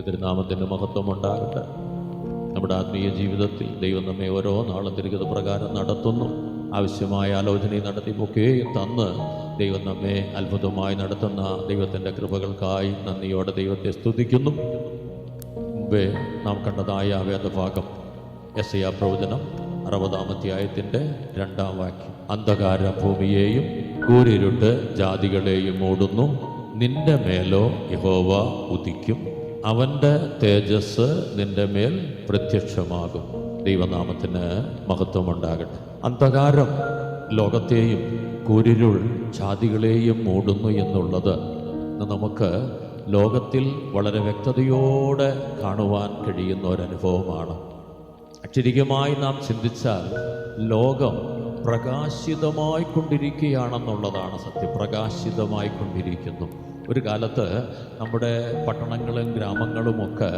തിരുനാമത്തിൻ്റെ മഹത്വം ഉണ്ടാകട്ടെ. നമ്മുടെ ആത്മീയ ജീവിതത്തിൽ ദൈവം നമ്മെ ഓരോ നാളും തിരികെ പ്രകാരം നടത്തുന്നു. ആവശ്യമായ ആലോചനയും നടത്തിപ്പൊക്കെയും തന്ന് ദൈവം നമ്മെ അത്ഭുതമായി നടത്തുന്ന ദൈവത്തിൻ്റെ കൃപകൾക്കായി നന്ദിയോടെ ദൈവത്തെ സ്തുതിക്കുന്നു. മുമ്പേ നാം കണ്ടതായ വേദഭാഗം യെശയ്യാ പ്രവചനം 60-ാം അധ്യായത്തിൻ്റെ 2-ാം വാക്യം. അന്ധകാര ഭൂമിയെയും കൂരിരുട്ട് ജാതികളെയും മൂടുന്നു, നിന്റെ മേലോ യഹോവ ഉദിക്കും, അവൻ്റെ തേജസ് നിന്റെ മേൽ പ്രത്യക്ഷമാകും. ദൈവനാമത്തിന് മഹത്വമുണ്ടാകട്ടെ. അന്ധകാരം ലോകത്തെയും കൂരിരുൾ ജാതികളെയും മൂടുന്നു എന്നുള്ളത് നമുക്ക് ലോകത്തിൽ വളരെ വ്യക്തതയോടെ കാണുവാൻ കഴിയുന്ന ഒരനുഭവമാണ്. അക്ഷരികമായി നാം ചിന്തിച്ചാൽ ലോകം പ്രകാശിതമായി കൊണ്ടിരിക്കുകയാണെന്നുള്ളതാണ് സത്യം. പ്രകാശിതമായി കൊണ്ടിരിക്കുന്നു. ഒരു കാലത്ത് നമ്മുടെ പട്ടണങ്ങളും ഗ്രാമങ്ങളുമൊക്കെ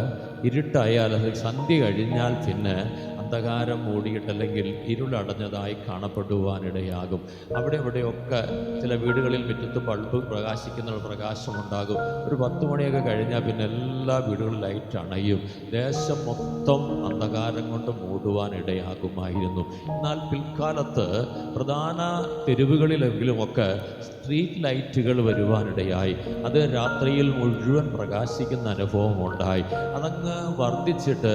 ഇരുട്ടായാൽ, അല്ലെങ്കിൽ സന്ധ്യ കഴിഞ്ഞാൽ പിന്നെ അന്ധകാരം മൂടിയിട്ടല്ലെങ്കിൽ ഇരുളടഞ്ഞതായി കാണപ്പെടുവാനിടയാകും. അവിടെ ഇവിടെയൊക്കെ ചില വീടുകളിൽ മുറ്റത്ത് ബൾബ് പ്രകാശിക്കുന്ന പ്രകാശമുണ്ടാകും. ഒരു 10 മണിയൊക്കെ കഴിഞ്ഞാൽ പിന്നെ എല്ലാ വീടുകളിലും ലൈറ്റ് അണയും. ദേശം മൊത്തം അന്ധകാരം കൊണ്ട് മൂടുവാനിടയാകുമായിരുന്നു. എന്നാൽ പിൽക്കാലത്ത് പ്രധാന തെരുവുകളിലെങ്കിലുമൊക്കെ സ്ട്രീറ്റ് ലൈറ്റുകൾ വരുവാനിടയായി. അത് രാത്രിയിൽ മുഴുവൻ പ്രകാശിക്കുന്ന അനുഭവം ഉണ്ടായി. അതങ്ങ് വർദ്ധിച്ചിട്ട്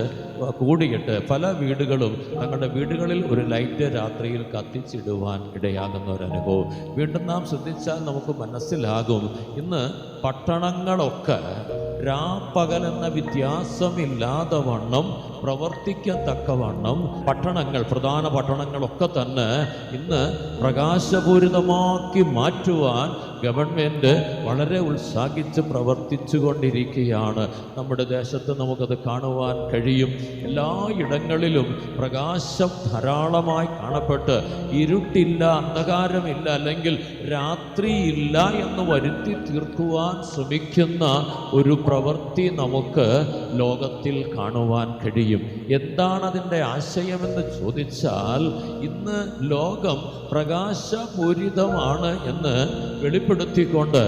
കൂടിയിട്ട് പല വീടുകളും തങ്ങളുടെ വീടുകളിൽ ഒരു ലൈറ്റ് രാത്രിയിൽ കത്തിച്ചിടുവാൻ ഇടയാകുന്ന ഒരനുഭവം വീണ്ടും നാം ശ്രദ്ധിച്ചാൽ നമുക്ക് മനസ്സിലാകും. ഇന്ന് പട്ടണങ്ങളൊക്കെ രാപ്പകലെന്ന വ്യത്യാസമില്ലാതെ വണ്ണം പ്രവർത്തിക്കത്തക്കവണ്ണം പട്ടണങ്ങൾ, പ്രധാന പട്ടണങ്ങളൊക്കെ തന്നെ ഇന്ന് പ്രകാശപൂരിതമാക്കി മാറ്റുവാൻ ഗവൺമെൻറ് വളരെ ഉത്സാഹിച്ച് പ്രവർത്തിച്ചു കൊണ്ടിരിക്കുകയാണ്. നമ്മുടെ ദേശത്ത് നമുക്കത് കാണുവാൻ കഴിയും. എല്ലാ ഇടങ്ങളിലും പ്രകാശം ധാരാളമായി കാണപ്പെട്ട് ഇരുട്ടില്ല, അന്ധകാരമില്ല, അല്ലെങ്കിൽ രാത്രിയില്ല എന്ന് വരുത്തി തീർക്കുവാൻ ശ്രമിക്കുന്ന ഒരു പ്രവൃത്തി നമുക്ക് ലോകത്തിൽ കാണുവാൻ കഴിയും. എന്താണ് അതിൻ്റെ ആശയമെന്ന് ചോദിച്ചാൽ, ഇന്ന് ലോകം പ്രകാശപൂരിതമാണ് എന്ന് വെളിപ്പെടുത്തിക്കൊണ്ട്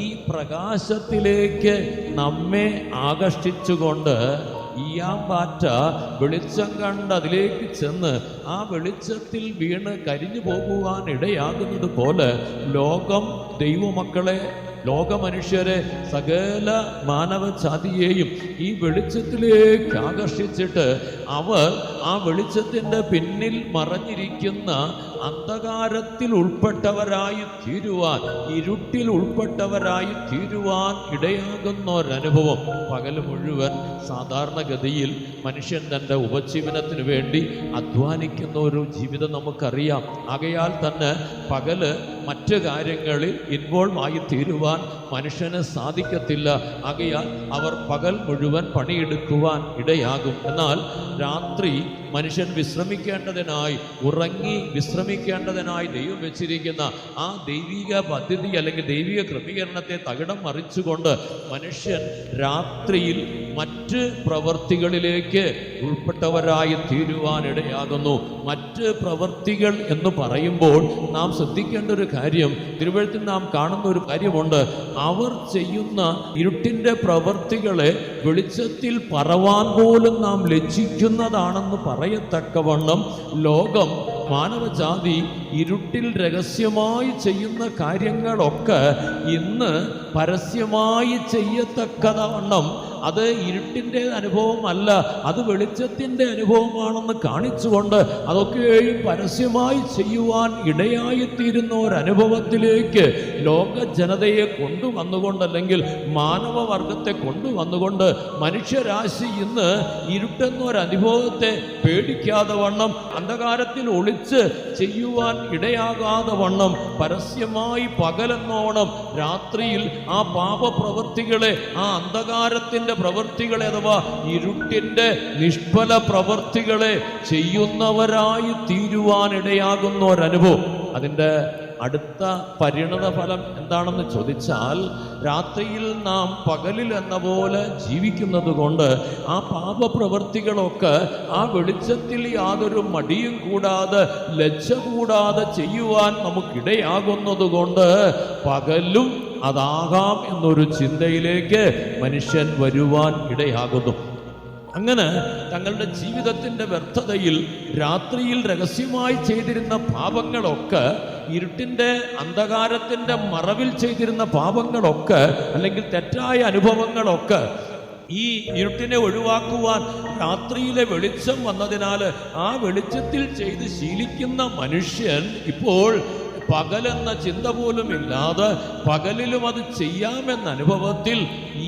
ഈ പ്രകാശത്തിലേക്ക് നമ്മെ ആകർഷിച്ചുകൊണ്ട് ഈയാമ്പാറ്റ വെളിച്ചം കണ്ട് അതിലേക്ക് ചെന്ന് ആ വെളിച്ചത്തിൽ വീണ് കരിഞ്ഞു പോകുവാൻ ഇടയാകുന്നത് പോലെ ലോകം ദൈവമക്കളെ, ലോകമനുഷ്യരെ, സകല മാനവജാതിയെയും ഈ വെളിച്ചത്തിലേക്ക് ആകർഷിച്ചിട്ട് അവർ ആ വെളിച്ചത്തിൻ്റെ പിന്നിൽ മറഞ്ഞിരിക്കുന്ന അന്ധകാരത്തിൽ ഉൾപ്പെട്ടവരായി തീരുവാൻ, ഇരുട്ടിൽ ഉൾപ്പെട്ടവരായി തീരുവാൻ ഇടയാകുന്ന ഒരനുഭവം. പകൽ മുഴുവൻ സാധാരണഗതിയിൽ മനുഷ്യൻ തൻ്റെ ഉപജീവനത്തിന് വേണ്ടി അധ്വാനിക്കുന്ന ഒരു ജീവിതം നമുക്കറിയാം. ആകയാൽ തന്നെ പകല് മറ്റു കാര്യങ്ങളിൽ ഇൻവോൾവ് ആയി തീരുവാൻ മനുഷ്യന് സാധിക്കത്തില്ല. ആകയാൽ അവർ പകൽ മുഴുവൻ പണിയെടുക്കുവാൻ ഇടയാകും. എന്നാൽ രാത്രി മനുഷ്യൻ വിശ്രമിക്കേണ്ടതിനായി, ഉറങ്ങി വിശ്രമിക്കേണ്ടതിനായി ദൈവം വെച്ചിരിക്കുന്ന ആ ദൈവിക പദ്ധതി അല്ലെങ്കിൽ ദൈവിക ക്രമീകരണത്തെ തകിടം മറിച്ചുകൊണ്ട് മനുഷ്യൻ രാത്രിയിൽ മറ്റ് പ്രവർത്തികളിലേക്ക് ഉൾപ്പെട്ടവരായി തീരുവാനിടയാകുന്നു. മറ്റ് പ്രവർത്തികൾ എന്ന് പറയുമ്പോൾ നാം ശ്രദ്ധിക്കേണ്ട ഒരു കാര്യം, തിരുവഴുത്തിൽ നാം കാണുന്ന ഒരു കാര്യമുണ്ട്. അവർ ചെയ്യുന്ന ഇരുട്ടിൻ്റെ പ്രവർത്തികളെ വെളിച്ചത്തിൽ പറവാൻ പോലും നാം ലജ്ജിക്കുന്നതാണെന്ന് പറയത്തക്കവണ്ണം ലോകം, മാനവജാതി ഇരുട്ടിൽ രഹസ്യമായി ചെയ്യുന്ന കാര്യങ്ങളൊക്കെ ഇന്ന് പരസ്യമായി ചെയ്യത്തക്കവണ്ണം അത് ഇരുട്ടിൻ്റെ അനുഭവമല്ല, അത് വെളിച്ചത്തിൻ്റെ അനുഭവമാണെന്ന് കാണിച്ചുകൊണ്ട് അതൊക്കെയും പരസ്യമായി ചെയ്യുവാൻ ഇടയായിത്തീരുന്ന ഒരനുഭവത്തിലേക്ക് ലോക ജനതയെ കൊണ്ടുവന്നുകൊണ്ട്, അല്ലെങ്കിൽ മാനവവർഗത്തെ കൊണ്ടുവന്നുകൊണ്ട് മനുഷ്യരാശി ഇന്ന് ഇരുട്ടെന്നൊരനുഭവത്തെ പേടിക്കാതെ വണ്ണം, അന്ധകാരത്തിൽ ഒളിച്ച് ചെയ്യുവാൻ ഇടയാകാതെ വണ്ണം പരസ്യമായി പകലെന്നോണം രാത്രിയിൽ ആ പാപപ്രവൃത്തികളെ, ആ അന്ധകാരത്തിൻ്റെ പ്രവൃത്തികളെ അഥവാ ഇരുട്ടിൻ്റെ നിഷ്ഫല പ്രവൃത്തികളെ ചെയ്യുന്നവരായി തീരുവാനിടയാകുന്ന ഒരനുഭവം. അതിൻ്റെ അടുത്ത പരിണത ഫലം എന്താണെന്ന് ചോദിച്ചാൽ, രാത്രിയിൽ നാം പകലിൽ എന്ന പോലെ ജീവിക്കുന്നത് കൊണ്ട് ആ പാപപ്രവൃത്തികളൊക്കെ ആ വെളിച്ചത്തിൽ യാതൊരു മടിയും കൂടാതെ, ലജ്ജ കൂടാതെ ചെയ്യുവാൻ നമുക്കിടയാകുന്നത് കൊണ്ട് പകലും അതാകാം എന്നൊരു ചിന്തയിലേക്ക് മനുഷ്യൻ വരുവാൻ ഇടയാകുന്നു. അങ്ങനെ തങ്ങളുടെ ജീവിതത്തിൻ്റെ വ്യർത്ഥതയിൽ രാത്രിയിൽ രഹസ്യമായി ചെയ്തിരുന്ന പാപങ്ങളൊക്കെ, ഇരുട്ടിൻ്റെ അന്ധകാരത്തിൻ്റെ മറവിൽ ചെയ്തിരുന്ന പാപങ്ങളൊക്കെ, അല്ലെങ്കിൽ തെറ്റായ അനുഭവങ്ങളൊക്കെ ഈ ഇരുട്ടിനെ ഒഴിവാക്കുവാൻ രാത്രിയിലെ വെളിച്ചം വന്നതിനാൽ ആ വെളിച്ചത്തിൽ ചെയ്ത് ശീലിക്കുന്ന മനുഷ്യൻ ഇപ്പോൾ പകലെന്ന ചിന്ത പോലും ഇല്ലാതെ പകലിലും അത് ചെയ്യാമെന്ന അനുഭവത്തിൽ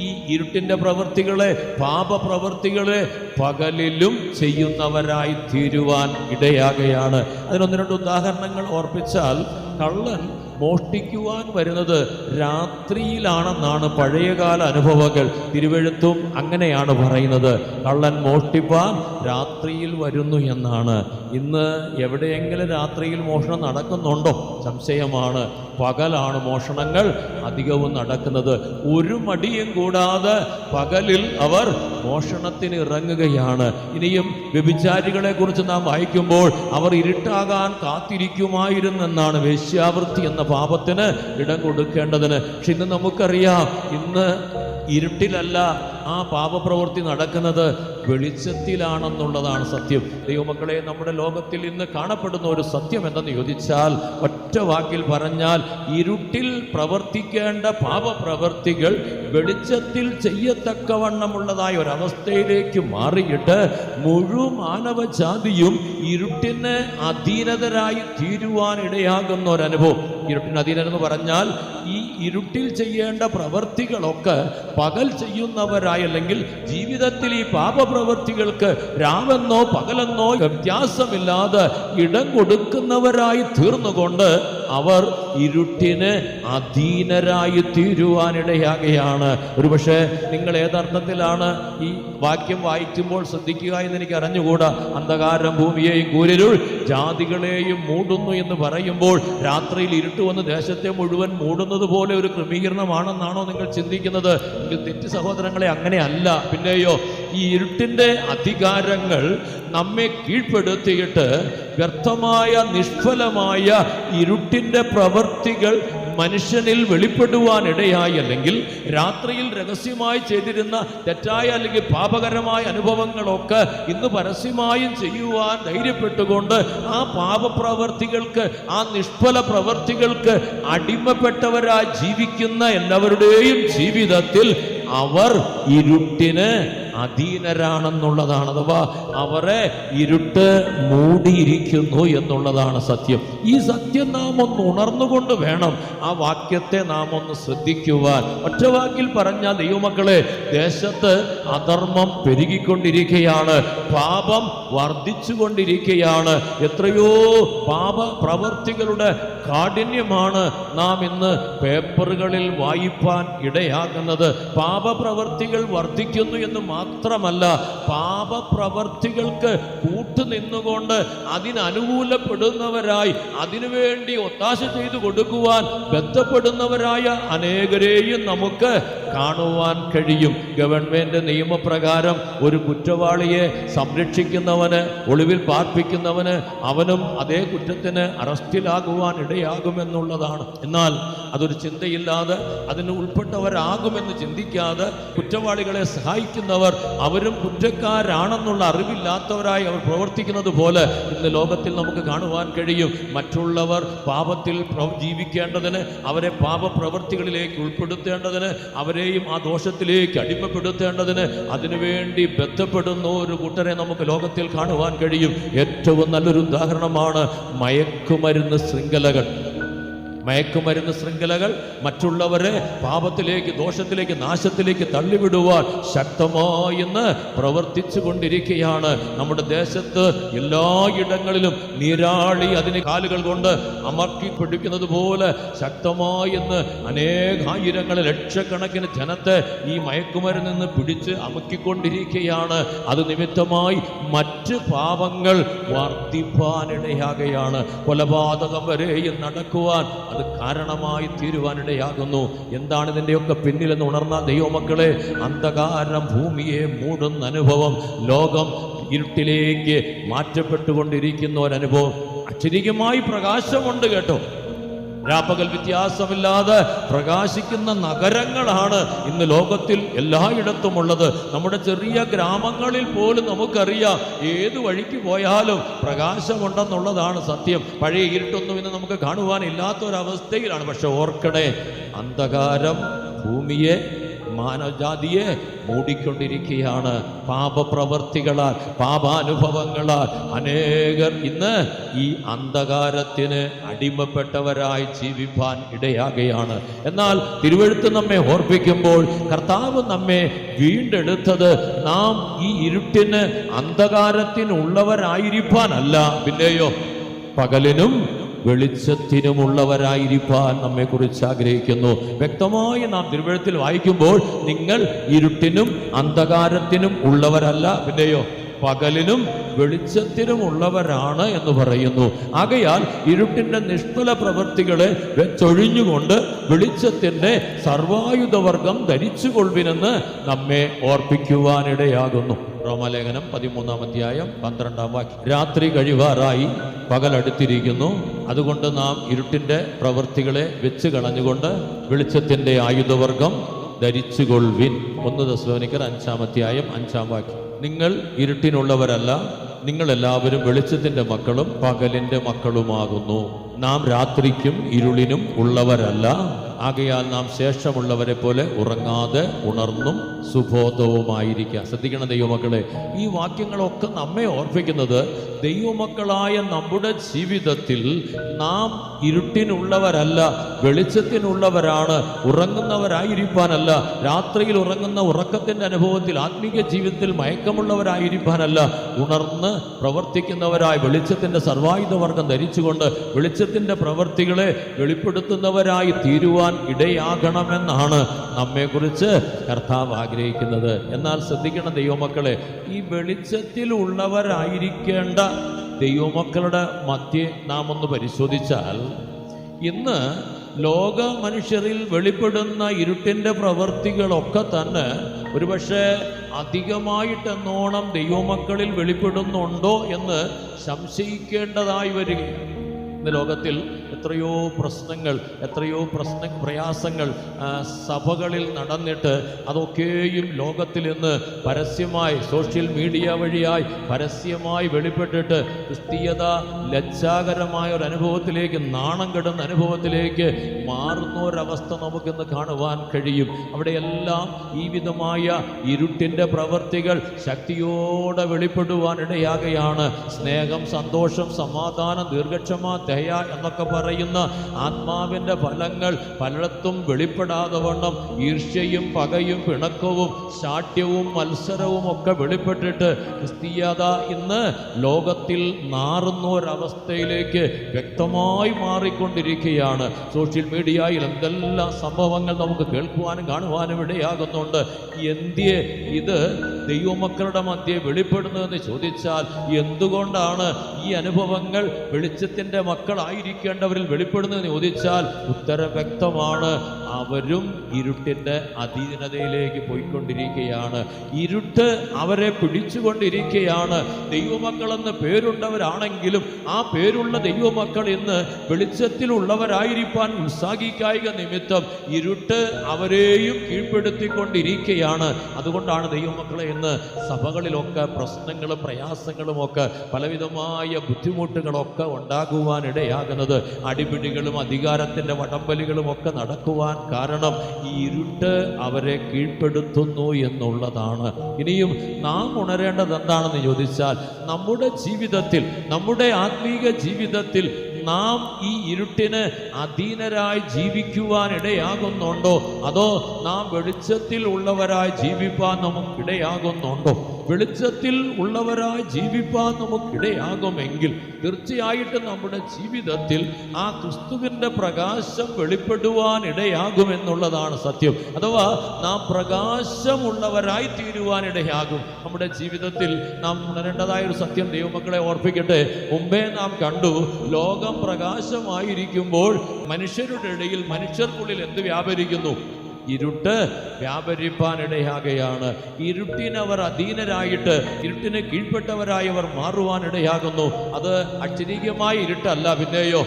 ഈ ഇരുട്ടിൻ്റെ പ്രവൃത്തികളെ, പാപപ്രവൃത്തികളെ പകലിലും ചെയ്യുന്നവരായി തീരുവാൻ ഇടയാകുകയാണ്. അതിനൊന്ന് രണ്ട് ഉദാഹരണങ്ങൾ ഓർപ്പിച്ചാൽ, കള്ളൻ മോഷ്ടിക്കുവാൻ വരുന്നത് രാത്രിയിലാണെന്നാണ് പഴയകാല അനുഭവങ്ങൾ. തിരുവെഴുത്തും അങ്ങനെയാണ് പറയുന്നത്. കള്ളൻ മോഷ്ടിപ്പാൻ രാത്രിയിൽ വരുന്നു എന്നാണ്. ഇന്ന് എവിടെയെങ്കിലും രാത്രിയിൽ മോഷണം നടക്കുന്നുണ്ടോ? സംശയമാണ്. പകലാണ് മോഷണങ്ങൾ അധികവും നടക്കുന്നത്. ഒരു മടിയും കൂടാതെ പകലിൽ അവർ മോഷണത്തിന് ഇറങ്ങുകയാണ്. ഇനിയും വ്യഭിചാരികളെ കുറിച്ച് നാം വായിക്കുമ്പോൾ അവർ ഇരുട്ടാകാൻ കാത്തിരിക്കുമായിരുന്നെന്നാണ്, വേശ്യാവൃത്തി എന്ന പാപത്തിന് ഇടം കൊടുക്കേണ്ടതിന്. പക്ഷെ ഇന്ന് നമുക്കറിയാം, ഇന്ന് ഇരുട്ടിലല്ല ആ പാപപ്രവൃത്തി നടക്കുന്നത്, വെളിച്ചത്തിലാണെന്നുള്ളതാണ് സത്യം. ദൈവമക്കളെ, നമ്മുടെ ലോകത്തിൽ ഇന്ന് കാണപ്പെടുന്ന ഒരു സത്യം എന്തെന്ന് ചോദിച്ചാൽ, ഒറ്റ വാക്കിൽ പറഞ്ഞാൽ, ഇരുട്ടിൽ പ്രവർത്തിക്കേണ്ട പാപപ്രവൃത്തികൾ വെളിച്ചത്തിൽ ചെയ്യത്തക്കവണ്ണമുള്ളതായ ഒരവസ്ഥയിലേക്ക് മാറിയിട്ട് മുഴുവൻ മാനവജാതിയും ഇരുട്ടിന് അധീനതരായി തീരുവാൻ ഇടയാകുന്ന ഒരനുഭവം. ഇരുട്ടിന് അധീനരെന്ന് പറഞ്ഞാൽ ഈ ഇരുട്ടിൽ ചെയ്യേണ്ട പ്രവൃത്തികളൊക്കെ പകൽ ചെയ്യുന്നവരായി, അല്ലെങ്കിൽ ജീവിതത്തിൽ ഈ പാപപ്രവൃത്തികൾക്ക് രാവെന്നോ പകലെന്നോ വ്യത്യാസമില്ലാതെ ഇടം കൊടുക്കുന്നവരായി തീർന്നുകൊണ്ട് അവർ ഇരുട്ടിന് അധീനരായി തീരുവാനിടയാകുകയാണ്. ഒരുപക്ഷെ നിങ്ങൾ ഏതർത്ഥത്തിലാണ് ഈ വാക്യം വായിക്കുമ്പോൾ ശ്രദ്ധിക്കുക എന്ന് എനിക്ക് അറിഞ്ഞുകൂടാ. അന്ധകാരം ഭൂമിയെയും കൂരിരുൾ ജാതികളെയും മൂടുന്നു എന്ന് പറയുമ്പോൾ രാത്രിയിൽ ഇരുട്ട് വന്ന് ദേശത്തെ മുഴുവൻ മൂടുന്നത് പോലെ ഒരു ക്രമീകരണമാണെന്നാണോ നിങ്ങൾ ചിന്തിക്കുന്നത്? എങ്കിൽ തെറ്റ് സഹോദരങ്ങളെ, അങ്ങനെയല്ല. പിന്നെയോ, ഈ ഇരുട്ടിൻ്റെ അധികാരങ്ങൾ നമ്മെ കീഴ്പ്പെടുത്തിയിട്ട് വ്യർത്ഥമായ നിഷ്ഫലമായ ഇരുട്ടിൻ്റെ പ്രവൃത്തികൾ മനുഷ്യനിൽ വെളിപ്പെടുവാൻ ഇടയായി, അല്ലെങ്കിൽ രാത്രിയിൽ രഹസ്യമായി ചെയ്തിരുന്ന തെറ്റായ അല്ലെങ്കിൽ പാപകരമായ അനുഭവങ്ങളൊക്കെ ഇന്ന് പരസ്യമായും ചെയ്യുവാൻ ധൈര്യപ്പെട്ടുകൊണ്ട് ആ പാപപ്രവർത്തികൾക്ക്, ആ നിഷ്ഫല പ്രവർത്തികൾക്ക് അടിമപ്പെട്ടവരായി ജീവിക്കുന്ന എല്ലാവരുടെയും ജീവിതത്തിൽ അവർ ഇരുട്ടിന് അധീനരാണെന്നുള്ളതാണ്. അഥവാ അവരെ ഇരുട്ട് മൂടിയിരിക്കുന്നു എന്നുള്ളതാണ് സത്യം. ഈ സത്യം നാം ഒന്ന് ഉണർന്നുകൊണ്ട് വേണം ആ വാക്യത്തെ നാം ഒന്ന് ശ്രദ്ധിക്കുവാൻ. ഒറ്റ വാക്കിൽ പറഞ്ഞ ദൈവമക്കളെ, ദേശത്ത് അധർമ്മം പെരുകിക്കൊണ്ടിരിക്കുകയാണ്, പാപം വർദ്ധിച്ചുകൊണ്ടിരിക്കുകയാണ്. എത്രയോ പാപ പ്രവർത്തികളുടെ കാഠിന്യമാണ് നാം ഇന്ന് പേപ്പറുകളിൽ വായിപ്പാൻ ഇടയാകുന്നത്. പാപപ്രവർത്തികൾ വർദ്ധിക്കുന്നു എന്ന് മാത്രമല്ല, പാപപ്രവർത്തികൾക്ക് കൂട്ടുനിന്നുകൊണ്ട് അതിനനുകൂലപ്പെടുന്നവരായി, അതിനുവേണ്ടി ഒത്താശ ചെയ്തു കൊടുക്കുവാൻ ബന്ധപ്പെടുന്നവരായ അനേകരെയും നമുക്ക് കാണുവാൻ കഴിയും. ഗവൺമെന്റ് നിയമപ്രകാരം ഒരു കുറ്റവാളിയെ സംരക്ഷിക്കുന്നവന്, ഒളിവിൽ പാർപ്പിക്കുന്നവന്, അവനും അതേ കുറ്റത്തിന് അറസ്റ്റിലാകുവാൻ ഇടയാകുമെന്നുള്ളതാണ്. എന്നാൽ അതൊരു ചിന്തയില്ലാതെ അതിന് ഉൾപ്പെട്ടവരാകുമെന്ന് ചിന്തിക്കാതെ കുറ്റവാളികളെ സഹായിക്കുന്നവർ അവരും കുറ്റക്കാരാണെന്നുള്ള അറിവില്ലാത്തവരായി അവർ പ്രവർത്തിക്കുന്നത് പോലെ ഇന്ന് ലോകത്തിൽ നമുക്ക് കാണുവാൻ കഴിയും. മറ്റുള്ളവർ പാപത്തിൽ ജീവിക്കേണ്ടതിന്, അവരെ പാപപ്രവൃത്തികളിലേക്ക് ഉൾപ്പെടുത്തേണ്ടതിന്, അവരെയും ആ ദോഷത്തിലേക്ക് അടിമപ്പെടുത്തേണ്ടതിന് അതിനുവേണ്ടി ബന്ധപ്പെടുന്ന ഒരു കൂട്ടരെ നമുക്ക് ലോകത്തിൽ കാണുവാൻ കഴിയും. ഏറ്റവും നല്ലൊരു ഉദാഹരണമാണ് മയക്കുമരുന്ന് ശൃംഖലകൾ. മയക്കുമരുന്ന് ശൃംഖലകൾ മറ്റുള്ളവരെ പാപത്തിലേക്ക്, ദോഷത്തിലേക്ക്, നാശത്തിലേക്ക് തള്ളിവിടുവാൻ ശക്തമായി ഇന്ന് പ്രവർത്തിച്ചു കൊണ്ടിരിക്കുകയാണ്. നമ്മുടെ ദേശത്ത് എല്ലായിടങ്ങളിലും നീരാളി അതിന് കാലുകൾ കൊണ്ട് അമർത്തി പിടിക്കുന്നത് പോലെ ശക്തമായി ഇന്ന് അനേകായിരങ്ങൾ, ലക്ഷക്കണക്കിന് ജനത്തെ ഈ മയക്കുമരുന്നിൽ നിന്ന് പിടിച്ച് അമുക്കിക്കൊണ്ടിരിക്കുകയാണ്. അത് നിമിത്തമായി മറ്റ് പാപങ്ങൾ വർദ്ധിപ്പാനിടയാകുകയാണ്. കൊലപാതകം വരെയും നടക്കുവാൻ അത് കാരണമായി തീരുവാനിടയാകുന്നു. എന്താണ് ഇതിൻ്റെയൊക്കെ പിന്നിലെന്ന് ഉണർന്ന ദൈവമക്കളെ, അന്ധകാരം ഭൂമിയെ മൂടുന്ന അനുഭവം, ലോകം ഇരുട്ടിലേക്ക് മാറ്റപ്പെട്ടുകൊണ്ടിരിക്കുന്ന ഒരനുഭവം. അക്ഷരികമായി പ്രകാശമുണ്ട് കേട്ടോ, രാപ്പകൽ വ്യത്യാസമില്ലാതെ പ്രകാശിക്കുന്ന നഗരങ്ങളാണ് ഇന്ന് ലോകത്തിൽ എല്ലായിടത്തുമുള്ളത്. നമ്മുടെ ചെറിയ ഗ്രാമങ്ങളിൽ പോലും നമുക്കറിയാം ഏത് വഴിക്ക് പോയാലും പ്രകാശമുണ്ടെന്നുള്ളതാണ് സത്യം. പഴയ ഇരുട്ടൊന്നും ഇന്ന് നമുക്ക് കാണുവാനില്ലാത്തൊരവസ്ഥയിലാണ്. പക്ഷെ ഓർക്കണേ, അന്ധകാരം ഭൂമിയെ, മാനവജാതിയെ മൂടിക്കൊണ്ടിരിക്കുകയാണ്. പാപപ്രവർത്തികളാൽ, പാപാനുഭവങ്ങളാൽ അനേകർ ഇന്ന് ഈ അന്ധകാരത്തിന് അടിമപ്പെട്ടവരായി ജീവിപ്പാൻ ഇടയാകുകയാണ്. എന്നാൽ തിരുവെഴുത്ത് നമ്മെ ഓർപ്പിക്കുമ്പോൾ കർത്താവ് നമ്മെ വീണ്ടെടുത്തത് നാം ഈ ഇരുട്ടിന്, അന്ധകാരത്തിനുള്ളവരായിരിക്കാനല്ല, പിന്നെയോ പകലിനും വെളിച്ചത്തിനുമുള്ളവരായിരിക്കാൻ നമ്മെ കുറിച്ച് ആഗ്രഹിക്കുന്നു. വ്യക്തമായി നാം തിരുവെഴുത്തിൽ വായിക്കുമ്പോൾ നിങ്ങൾ ഇരുട്ടിനും അന്ധകാരത്തിനും ഉള്ളവരല്ല, പിന്നെയോ പകലിനും വെളിച്ചത്തിനും ഉള്ളവരാണ് എന്ന് പറയുന്നു. ആകയാൽ ഇരുട്ടിന്റെ നിഷ്ഫല പ്രവൃത്തികളെ വെച്ചൊഴിഞ്ഞുകൊണ്ട് വെളിച്ചത്തിന്റെ സർവായുധവർഗം ധരിച്ചുകൊള്ളുവിനെന്ന് നമ്മെ ഓർപ്പിക്കുവാനിടയാകുന്നു. റോമാലേഖനം 13-ാം അധ്യായം 12-ാം വാക്യം. രാത്രി കഴിവാറായി, പകലടുത്തിരിക്കുന്നു. അതുകൊണ്ട് നാം ഇരുട്ടിന്റെ പ്രവൃത്തികളെ വെച്ച് കളഞ്ഞുകൊണ്ട് വെളിച്ചത്തിന്റെ ആയുധവർഗം ധരിച്ചുകൊള്ളുവിൻ. 1 തെസ്സലോനിക്കർ 5-ാം അധ്യായം 5-ാം വാക്യം. നിങ്ങൾ ഇരുട്ടിനുള്ളവരല്ല, നിങ്ങളെല്ലാവരും വെളിച്ചത്തിന്റെ മക്കളും പകലിന്റെ മക്കളുമാകുന്നു. നാം രാത്രിക്കും ഇരുളിനും ഉള്ളവരല്ല. ആകയാൽ നാം ശേഷമുള്ളവരെ പോലെ ഉറങ്ങാതെ ഉണർന്നും സുബോധവുമായിരിക്കുക. ശ്രദ്ധിക്കണം ദൈവമക്കളെ, ഈ വാക്യങ്ങളൊക്കെ നമ്മെ ഓർപ്പിക്കുന്നത് ദൈവമക്കളായ നമ്മുടെ ജീവിതത്തിൽ നാം ഇരുട്ടിനുള്ളവരല്ല, വെളിച്ചത്തിനുള്ളവരാണ്. ഉറങ്ങുന്നവരായിരിക്കാനല്ല, രാത്രിയിൽ ഉറങ്ങുന്ന ഉറക്കത്തിന്റെ അനുഭവത്തിൽ ആത്മീയ ജീവിതത്തിൽ മയക്കമുള്ളവരായിരിക്കാനല്ല, ഉണർന്ന് പ്രവർത്തിക്കുന്നവരായി വെളിച്ചത്തിന്റെ സർവായുധവർഗം ധരിച്ചുകൊണ്ട് വെളിച്ചത്തിന്റെ പ്രവർത്തികളെ വെളിപ്പെടുത്തുന്നവരായി തീരുവാൻ ഇടയാകണമെന്നാണ് നമ്മെക്കുറിച്ച് കർത്താവ് ആഗ്രഹിക്കുന്നത്. എന്നാൽ ശ്രദ്ധിക്കണം ദൈവമക്കളെ, ഈ വെളിച്ചത്തിൽ ഉള്ളവരായിരിക്കേണ്ട ദൈവമക്കളുടെ മധ്യേ നാം ഒന്ന് പരിശോധിച്ചാൽ, ഇന്ന് ലോക മനുഷ്യരിൽ വെളിപ്പെടുന്ന ഇരുട്ടിന്റെ പ്രവൃത്തികളൊക്കെ തന്നെ ഒരുപക്ഷെ അധികമായിട്ടെന്നോണം ദൈവമക്കളിൽ വെളിപ്പെടുന്നുണ്ടോ എന്ന് സംശയിക്കേണ്ടതായി വരികയാണ്. ഇന്ന് ലോകത്തിൽ എത്രയോ പ്രയാസങ്ങൾ സഭകളിൽ നടന്നിട്ട് അതൊക്കെയും ലോകത്തിൽ ഇന്ന് പരസ്യമായി സോഷ്യൽ മീഡിയ വഴിയായി പരസ്യമായി വെളിപ്പെട്ടിട്ട് ക്രിസ്തീയത ലജ്ജാകരമായ ഒരു അനുഭവത്തിലേക്ക്, നാണം കെടുന്ന അനുഭവത്തിലേക്ക് മാറുന്ന ഒരവസ്ഥ നമുക്കിന്ന് കാണുവാൻ കഴിയും. അവിടെയെല്ലാം ഈ വിധമായ ഇരുട്ടിൻ്റെ പ്രവൃത്തികൾ ശക്തിയോടെ വെളിപ്പെടുവാൻ ഇടയാകുകയാണ്. സ്നേഹം, സന്തോഷം, സമാധാനം, ദീർഘക്ഷമ, ദയ എന്നൊക്കെ പറയുന്ന ആത്മാവിന്റെ ഫലങ്ങൾ പലയിടത്തും വെളിപ്പെടാതെ വണ്ണം ഈർഷ്യയും പകയും പിണക്കവും ശാഠ്യവും മത്സരവും ഒക്കെ വെളിപ്പെട്ടിട്ട് ക്രിസ്തീയത ഇന്ന് ലോകത്തിൽ നാറുന്ന ഒരവസ്ഥയിലേക്ക് വ്യക്തമായി മാറിക്കൊണ്ടിരിക്കുകയാണ്. സോഷ്യൽ മീഡിയയിൽ എന്തെല്ലാം സംഭവങ്ങൾ നമുക്ക് കേൾക്കുവാനും കാണുവാനും ഇടയാകുന്നുണ്ട്. എന്തിയെ ഇത് ദൈവമക്കളുടെ മധ്യേ വെളിപ്പെടുന്നതെന്ന് ചോദിച്ചാൽ, എന്തുകൊണ്ടാണ് ഈ അനുഭവങ്ങൾ വെളിച്ചത്തിന്റെ മക്കളായിരിക്കേണ്ടവരിൽ വെളിപ്പെടുന്നതെന്ന് ചോദിച്ചാൽ ഉത്തരം വ്യക്തമാണ്. അവരും ഇരുട്ടിന്റെ അധീനതയിലേക്ക് പോയിക്കൊണ്ടിരിക്കുകയാണ്. ഇരുട്ട് അവരെ പിടിച്ചുകൊണ്ടിരിക്കുകയാണ്. ദൈവമക്കളെന്ന് പേരുണ്ടവരാണെങ്കിലും ആ പേരുള്ള ദൈവമക്കൾ ഇന്ന് വെളിച്ചത്തിലുള്ളവരായിരിക്കാൻ ഉത്സാഹിക്കായിക നിമിത്തം ഇരുട്ട് അവരെയും കീഴ്പ്പെടുത്തിക്കൊണ്ടിരിക്കുകയാണ്. അതുകൊണ്ടാണ് ദൈവമക്കളെ ഇന്ന് സഭകളിലൊക്കെ പ്രശ്നങ്ങളും പ്രയാസങ്ങളും ഒക്കെ പലവിധമായ ബുദ്ധിമുട്ടുകളൊക്കെ ഉണ്ടാകുവാനിടയാകുന്നത്. അടിപിടികളും അധികാരത്തിന്റെ വടംവലികളും ഒക്കെ നടക്കുവാൻ കാരണം ഈ ഇരുട്ട് അവരെ കീഴ്പ്പെടുത്തുന്നു എന്നുള്ളതാണ്. ഇനിയും നാം ഉണരേണ്ടത് എന്താണെന്ന് ചോദിച്ചാൽ, നമ്മുടെ ജീവിതത്തിൽ, നമ്മുടെ ആത്മീക ജീവിതത്തിൽ നാം ഈ ഇരുട്ടിന് അധീനരായി ജീവിക്കുവാൻ ഇടയാകുന്നുണ്ടോ, അതോ നാം വെളിച്ചത്തിൽ ഉള്ളവരായി ജീവിപ്പാൻ നമുക്കിടയാകുന്നുണ്ടോ? വെളിച്ചത്തിൽ ഉള്ളവരായി ജീവിപ്പാൻ നമുക്കിടയാകുമെങ്കിൽ തീർച്ചയായിട്ടും നമ്മുടെ ജീവിതത്തിൽ ആ ക്രിസ്തുവിൻ്റെ പ്രകാശം വെളിപ്പെടുവാൻ ഇടയാകുമെന്നുള്ളതാണ് സത്യം. അഥവാ നാം പ്രകാശമുള്ളവരായി തീരുവാനിടയാകും. നമ്മുടെ ജീവിതത്തിൽ നാം ഉണരേണ്ടതായ ഒരു സത്യം ദൈവമക്കളെ ഓർപ്പിക്കട്ടെ. മുമ്പേ നാം കണ്ടു, ലോകം പ്രകാശമായിരിക്കുമ്പോൾ മനുഷ്യരുടെ ഇടയിൽ, മനുഷ്യർക്കുള്ളിൽ എന്ത് വ്യാപരിക്കുന്നു? ഇരുട്ട് വ്യാപരിപ്പാനിടയാകുകയാണ്. ഇരുട്ടിനവർ അധീനരായിട്ട്, ഇരുട്ടിന് കീഴ്പ്പെട്ടവരായവർ മാറുവാനിടയാകുന്നു. അത് അക്ഷരീകമായ ഇരുട്ടല്ല, പിന്നെയോ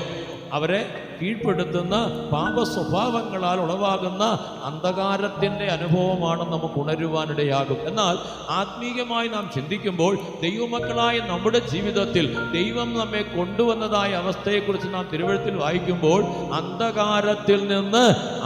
അവരെ കീഴ്പ്പെടുത്തുന്ന പാപ സ്വഭാവങ്ങളാൽ ഉളവാകുന്ന അന്ധകാരത്തിൻ്റെ അനുഭവമാണ് നമുക്ക് ഉണരുവാനിടയാകും. എന്നാൽ ആത്മീയമായി നാം ചിന്തിക്കുമ്പോൾ ദൈവമക്കളായ നമ്മുടെ ജീവിതത്തിൽ ദൈവം നമ്മെ കൊണ്ടുവന്നതായ അവസ്ഥയെക്കുറിച്ച് നാം തിരുവെഴുത്തിൽ വായിക്കുമ്പോൾ അന്ധകാരത്തിൽ നിന്ന്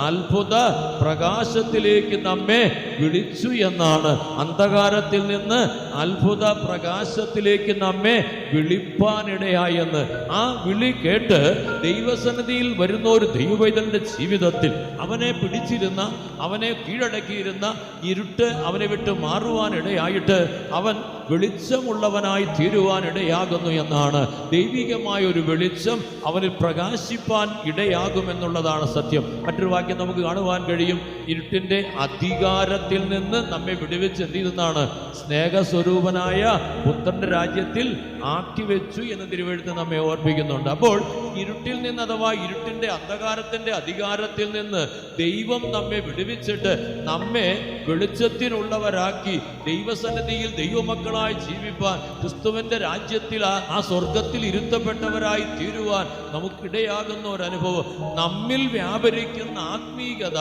അത്ഭുത പ്രകാശത്തിലേക്ക് നമ്മെ വിളിച്ചു എന്നാണ്. അന്ധകാരത്തിൽ നിന്ന് അത്ഭുത പ്രകാശത്തിലേക്ക് നമ്മെ വിളിപ്പാനിടയായെന്ന്. ആ വിളി കേട്ട് ദൈവസന്നിധിയിൽ വരുന്ന ഒരു ദൈവപൈതലിന്റെ ജീവിതത്തിൽ അവനെ പിടിച്ചിരുന്ന, അവനെ കീഴടക്കിയിരുന്ന ഇരുട്ട് അവനെ വിട്ട് മാറുവാനിടയായിട്ട് അവൻ വെളിച്ചമുള്ളവനായി തീരുവാനിടയാകുന്നു എന്നാണ്. ദൈവികമായ ഒരു വെളിച്ചം അവനിൽ പ്രകാശിപ്പാൻ ഇടയാകുമെന്നുള്ളതാണ് സത്യം. മറ്റൊരു വാക്യം നമുക്ക് കാണുവാൻ കഴിയും. ഇരുട്ടിന്റെ അധികാരത്തിൽ നിന്ന് നമ്മെ വിടുവിച്ച് എന്ത് ചെയ്തെന്നാണ്? സ്നേഹസ്വരൂപനായ പുത്രന്റെ രാജ്യത്തിൽ ആക്കിവെച്ചു എന്ന് തിരുവെഴുത്ത് നമ്മെ ഓർപ്പിക്കുന്നുണ്ട്. അപ്പോൾ ഇരുട്ടിൽ നിന്ന്, അഥവാ ഇരുട്ടിന്റെ അന്ധകാരത്തിന്റെ അധികാരത്തിൽ നിന്ന് ദൈവം നമ്മെ വിടുവിച്ചിട്ട് നമ്മെ വെളിച്ചത്തിനുള്ളവരാക്കി ദൈവസന്നിധിയിൽ ദൈവമക്കളായി ജീവിപ്പാൻ, ക്രിസ്തുവിന്റെ രാജ്യത്തിൽ ആ സ്വർഗത്തിൽ ഇരുത്തപ്പെട്ടവരായി തീരുവാൻ നമുക്കിടയാകുന്ന ഒരനുഭവം. നമ്മിൽ വ്യാപരിക്കുന്ന ആത്മീയത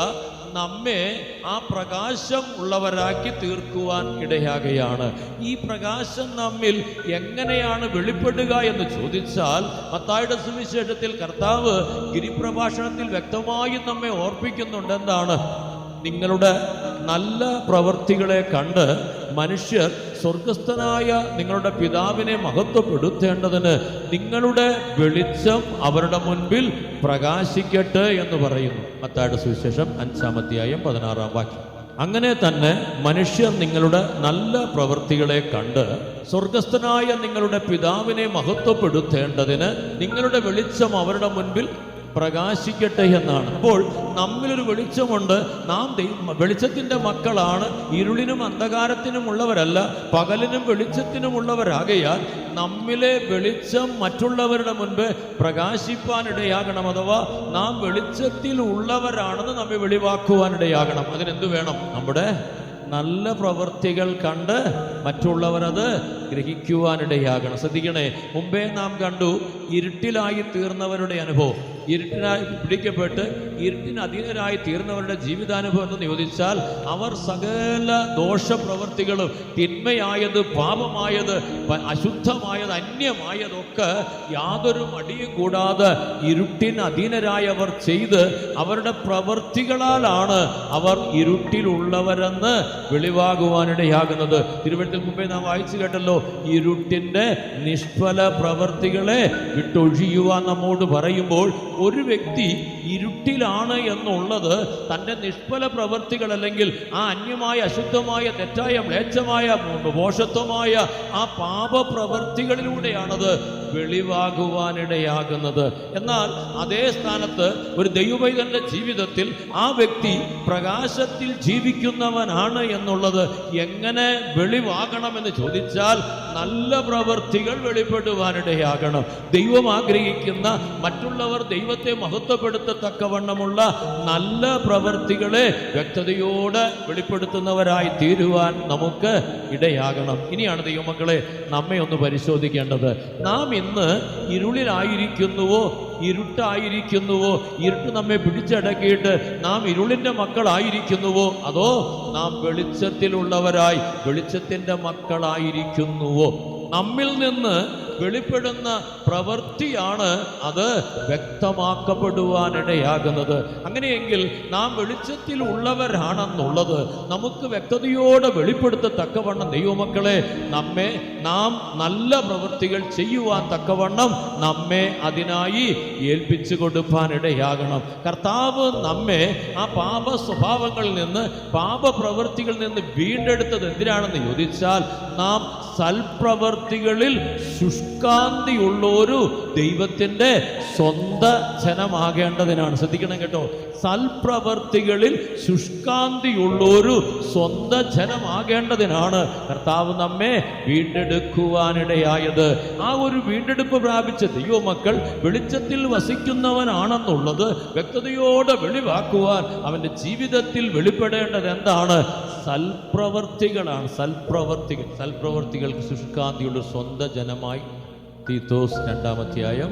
നമ്മെ ആ പ്രകാശം ഉള്ളവരാക്കി തീർക്കുവാൻ ഇടയാകുകയാണ്. ഈ പ്രകാശം നമ്മിൽ എങ്ങനെയാണ് വെളിപ്പെടുക എന്ന് ചോദിച്ചാൽ, മത്തായിയുടെ സുവിശേഷത്തിൽ കർത്താവ് ഗിരിപ്രഭാഷണത്തിൽ വ്യക്തമായി നമ്മെ ഓർപ്പിക്കുന്നുണ്ട്. എന്താണ്? നിങ്ങളുടെ നല്ല പ്രവൃത്തികളെ കണ്ട് മനുഷ്യർ സ്വർഗസ്ഥനായ നിങ്ങളുടെ പിതാവിനെ മഹത്വപ്പെടുത്തേണ്ടതിന് നിങ്ങളുടെ വെളിച്ചം അവരുടെ മുൻപിൽ പ്രകാശിക്കട്ടെ എന്ന് പറയുന്നു. മത്തായിയുടെ സുവിശേഷം 5-ാം അധ്യായം 16-ാം വാക്യം. അങ്ങനെ തന്നെ മനുഷ്യർ നിങ്ങളുടെ നല്ല പ്രവൃത്തികളെ കണ്ട് സ്വർഗസ്ഥനായ നിങ്ങളുടെ പിതാവിനെ മഹത്വപ്പെടുത്തേണ്ടതിന് നിങ്ങളുടെ വെളിച്ചം അവരുടെ മുൻപിൽ പ്രകാശിക്കട്ടെ എന്നാണ്. അപ്പോൾ നമ്മിലൊരു വെളിച്ചമുണ്ട്. നാം വെളിച്ചത്തിന്റെ മക്കളാണ്. ഇരുളിനും അന്ധകാരത്തിനും ഉള്ളവരല്ല, പകലിനും വെളിച്ചത്തിനും ഉള്ളവരാകയാൽ നമ്മിലെ വെളിച്ചം മറ്റുള്ളവരുടെ മുൻപ് പ്രകാശിപ്പാനിടയാകണം. അഥവാ നാം വെളിച്ചത്തിൽ ഉള്ളവരാണെന്ന് നമ്മെ വെളിവാക്കുവാനിടയാകണം. അതിനെന്ത് വേണം? നമ്മുടെ നല്ല പ്രവൃത്തികൾ കണ്ട് മറ്റുള്ളവരത് ഗ്രഹിക്കുവാനിടയാകണം. ശ്രദ്ധിക്കണേ, മുമ്പേ നാം കണ്ടു ഇരുട്ടിലായി തീർന്നവരുടെ അനുഭവം. ഇരുട്ടിനായി പിടിക്കപ്പെട്ട് ഇരുട്ടിന് അധീനരായി തീർന്നവരുടെ ജീവിതാനുഭവം എന്ന് ചോദിച്ചാൽ, അവർ സകല ദോഷപ്രവൃത്തികളും, തിന്മയായത്, പാപമായത്, അശുദ്ധമായത്, അന്യമായതൊക്കെ യാതൊരു മടിയും കൂടാതെ ഇരുട്ടിന് അധീനരായവർ ചെയ്ത് അവരുടെ പ്രവൃത്തികളാലാണ് അവർ ഇരുട്ടിലുള്ളവരെന്ന് വെളിവാകുവാനിടയാകുന്നത്. തിരുവഴുത്തിൽ മുമ്പേ നാം വായിച്ചു കേട്ടല്ലോ, ഇരുട്ടിന്റെ നിഷ്ഫല പ്രവൃത്തികളെ വിട്ടൊഴിയുവാൻ നമ്മോട് പറയുമ്പോൾ ഒരു വ്യക്തി ഇരുട്ടിലാണ് എന്നുള്ളത് തൻ്റെ നിഷ്ഫല പ്രവൃത്തികൾ, അല്ലെങ്കിൽ ആ അന്യമായ, അശുദ്ധമായ, തെറ്റായ, മ്ലേച്ഛമായ, മോശത്വമായ ആ പാപപ്രവൃത്തികളിലൂടെയാണത് വെളിവാകുവാനിടയാകുന്നത്. എന്നാൽ അതേ സ്ഥാനത്ത് ഒരു ദൈവപൈതന്റെ ജീവിതത്തിൽ ആ വ്യക്തി പ്രകാശത്തിൽ ജീവിക്കുന്നവനാണ് എന്നുള്ളത് എങ്ങനെ വെളിവാകണമെന്ന് ചോദിച്ചാൽ, നല്ല പ്രവൃത്തികൾ വെളിപ്പെടുവാനിടയാകണം. ദൈവം ആഗ്രഹിക്കുന്ന, മറ്റുള്ളവർ ദൈവത്തെ മഹത്വപ്പെടുത്തത്തക്കവണ്ണമുള്ള നല്ല പ്രവൃത്തികളെ വ്യക്തതയോടെ വെളിപ്പെടുത്തുന്നവരായി തീരുവാൻ നമുക്ക് ഇടയാകണം. ഇനിയാണ് ദൈവമക്കളെ നമ്മെ ഒന്ന് പരിശോധിക്കേണ്ടത്. നാം ഇന്ന് ഇരുളിലായിരിക്കുന്നുവോ, ഇരുട്ടായിരിക്കുന്നുവോ, ഇരുട്ട് നമ്മെ പിടിച്ചടക്കിയിട്ട് നാം ഇരുളിന്റെ മക്കളായിരിക്കുന്നുവോ, അതോ നാം വെളിച്ചത്തിലുള്ളവരായി വെളിച്ചത്തിന്റെ മക്കളായിരിക്കുന്നുവോ? നമ്മിൽ നിന്ന് വെളിപ്പെടുന്ന പ്രവൃത്തിയാണ് അത് വ്യക്തമാക്കപ്പെടുവാനിടയാകുന്നത്. അങ്ങനെയെങ്കിൽ നാം വെളിച്ചത്തിൽ ഉള്ളവരാണെന്നുള്ളത് നമുക്ക് വ്യക്തതയോടെ വെളിപ്പെടുത്തത്തക്കവണ്ണം ദൈവമക്കളെ നാം നല്ല പ്രവൃത്തികൾ ചെയ്യുവാൻ തക്കവണ്ണം നമ്മെ അതിനായി ഏൽപ്പിച്ചു കൊടുക്കാനിടയാകണം. കർത്താവ് നമ്മെ ആ പാപ സ്വഭാവങ്ങളിൽ നിന്ന്, പാപപ്രവൃത്തികളിൽ നിന്ന് വീണ്ടെടുത്തത് എന്തിനാണെന്ന് ചോദിച്ചാൽ, നാം സൽപ്രവർത്തികളിൽ ശുഷ്കാന്തിയുള്ളൊരു ദൈവത്തിൻ്റെ സ്വന്തം ജനമാകേണ്ടതിനാണ്. ശ്രദ്ധിക്കണം കേട്ടോ, സൽപ്രവർത്തികളിൽ ശുഷ്കാന്തിയുള്ളൊരു സ്വന്തം ജനമാകേണ്ടതിനാണ് കർത്താവ് നമ്മെ വീണ്ടെടുക്കുവാനിടയായത്. ആ ഒരു വീണ്ടെടുപ്പ് പ്രാപിച്ച ദൈവമക്കൾ വെളിച്ചത്തിൽ വസിക്കുന്നവനാണെന്നുള്ളത് വ്യക്തതയോടെ വെളിവാക്കുവാൻ അവൻ്റെ ജീവിതത്തിൽ വെളിപ്പെടേണ്ടത് എന്താണ്? സൽപ്രവർത്തികളാണ്. സൽപ്രവർത്തികൾക്ക് ശുഷ്കാന്തിയുള്ള സ്വന്തം ജനമായി. തീത്തോസ് 2-ാം അധ്യായം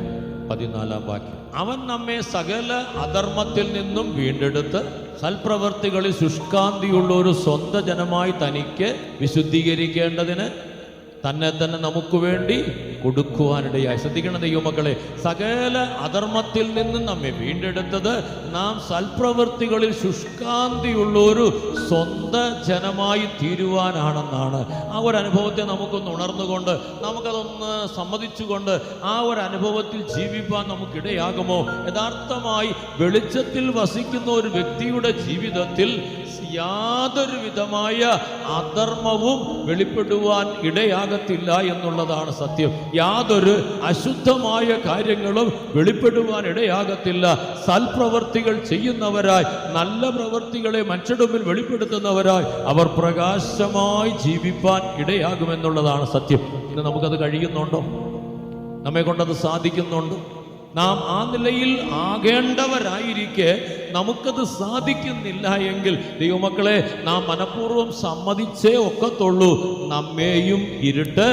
14 വാക്യം. അവൻ നമ്മെ സകല അധർമ്മത്തിൽ നിന്നും വീണ്ടെടുത്ത് സൽപ്രവർത്തികളിൽ ശുഷ്കാന്തിയുള്ള ഒരു സ്വന്തം ജനമായി തനിക്ക് വിശുദ്ധീകരിക്കേണ്ടതിന് തന്നെ തന്നെ നമുക്ക് വേണ്ടി കൊടുക്കുവാനിടയായി. ശ്രദ്ധിക്കണം ദൈവമക്കളെ, സകല അധർമ്മത്തിൽ നിന്നും നമ്മെ വീണ്ടെടുത്തത് നാം സൽപ്രവൃത്തികളിൽ ശുഷ്കാന്തിയുള്ളൊരു സ്വന്തം ജനമായി തീരുവാനാണെന്നാണ്. ആ ഒരു അനുഭവത്തെ നമുക്കൊന്ന് ഉണർന്നുകൊണ്ട്, നമുക്കതൊന്ന് സമ്മതിച്ചുകൊണ്ട് ആ ഒരു അനുഭവത്തിൽ ജീവിപ്പാൻ നമുക്കിടയാകുമോ? യഥാർത്ഥമായി വെളിച്ചത്തിൽ വസിക്കുന്ന ഒരു വ്യക്തിയുടെ ജീവിതത്തിൽ യാതൊരു വിധമായ അധർമ്മവും വെളിപ്പെടുവാൻ ഇടയാകത്തില്ല എന്നുള്ളതാണ് സത്യം. യാതൊരു അശുദ്ധമായ കാര്യങ്ങളും വെളിപ്പെടുവാൻ ഇടയാകത്തില്ല. സൽപ്രവർത്തികൾ ചെയ്യുന്നവരായി, നല്ല പ്രവർത്തികളെ മനുഷ്യരുടെ മുമ്പിൽ വെളിപ്പെടുത്തുന്നവരായി അവർ പ്രകാശമായി ജീവിപ്പാൻ ഇടയാകുമെന്നുള്ളതാണ് സത്യം. ഇന്ന് നമുക്കത് കഴിയുന്നുണ്ടോ? നമ്മെ കൊണ്ടത് സാധിക്കുന്നുണ്ടോ? നാം ആ നിലയിൽ ആകേണ്ടവരായിരിക്കെ നമുക്കത് സാധിക്കുന്നില്ല എങ്കിൽ ദൈവമക്കളെ, നാം മനഃപൂർവ്വം സമ്മതിച്ചേ ഒക്കത്തുള്ളൂ നമ്മെയും ഇരുട്ട്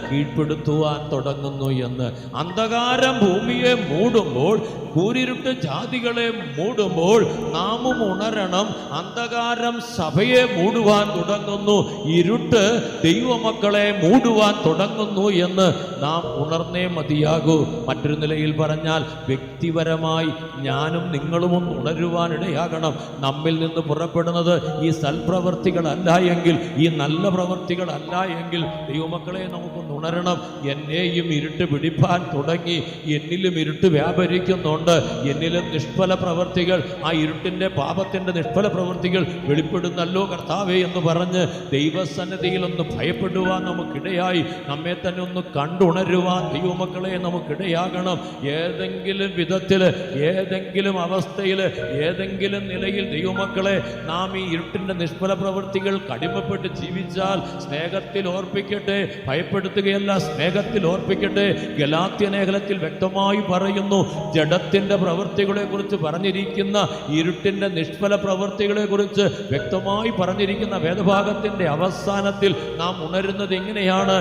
കീഴ്പ്പെടുത്തുവാൻ തുടങ്ങുന്നു എന്ന്. അന്ധകാരം ഭൂമിയെ മൂടുമ്പോൾ, കൂരിരുട്ട് ജാതികളെ മൂടുമ്പോൾ നാമും ഉണരണം. അന്ധകാരം സഭയെ മൂടുവാൻ തുടങ്ങുന്നു, ഇരുട്ട് ദൈവമക്കളെ മൂടുവാൻ തുടങ്ങുന്നു എന്ന് നാം ഉണർന്നേ മതിയാകൂ. മറ്റൊരു നിലയിൽ പറഞ്ഞാൽ, വ്യക്തിപരമായി ഞാനും നിങ്ങളും ഒന്ന് ഉണരുവാനിടയാകണം. നമ്മിൽ നിന്ന് പുറപ്പെടുന്നത് ഈ സൽപ്രവർത്തികളല്ല എങ്കിൽ, ഈ നല്ല പ്രവർത്തികളല്ല എങ്കിൽ ദൈവമക്കളെ നമുക്കൊന്ന് ഉണരണം. എന്നെയും ഇരുട്ട് പിടിപ്പാൻ തുടങ്ങി, എന്നിലും ഇരുട്ട് വ്യാപരിക്കുന്നുണ്ട്, എന്നിലും നിഷ്ഫല പ്രവർത്തികൾ, ആ ഇരുട്ടിൻ്റെ പാപത്തിൻ്റെ നിഷ്ഫല പ്രവർത്തികൾ വെളിപ്പെടുന്നല്ലോ കർത്താവേ എന്ന് പറഞ്ഞ് ദൈവസന്നിധിയിൽ ഒന്ന് ഭയപ്പെടുവാൻ നമുക്കിടയായി, നമ്മെ തന്നെ ഒന്ന് കണ്ടുണരുവാൻ ദൈവമക്കളെ നമുക്കിടയാകണം. ഏതെങ്കിലും വിധത്തിൽ, ഏതെങ്കിലും അവസ്ഥയിൽ, ഏതെങ്കിലും നിലയിൽ ദൈവമക്കളെ നാം ഈ ഇരുട്ടിൻ്റെ നിഷ്ഫല പ്രവൃത്തികൾ കടിമപ്പെട്ട് ജീവിച്ചാൽ സ്നേഹത്തിൽ ഓർപ്പിക്കട്ടെ, ഭയപ്പെടുത്തുകയല്ല, സ്നേഹത്തിൽ ഓർപ്പിക്കട്ടെ. ഗലാത്യ ലേഖനത്തിൽ വ്യക്തമായി പറയുന്നു, ജഡത്തിൻ്റെ പ്രവൃത്തികളെ കുറിച്ച് പറഞ്ഞിരിക്കുന്ന, ഇരുട്ടിൻ്റെ നിഷ്ഫല പ്രവൃത്തികളെ കുറിച്ച് വ്യക്തമായി പറഞ്ഞിരിക്കുന്ന വേദഭാഗത്തിൻ്റെ അവസാനത്തിൽ നാം ഉണരുന്നത് എങ്ങനെയാണ്?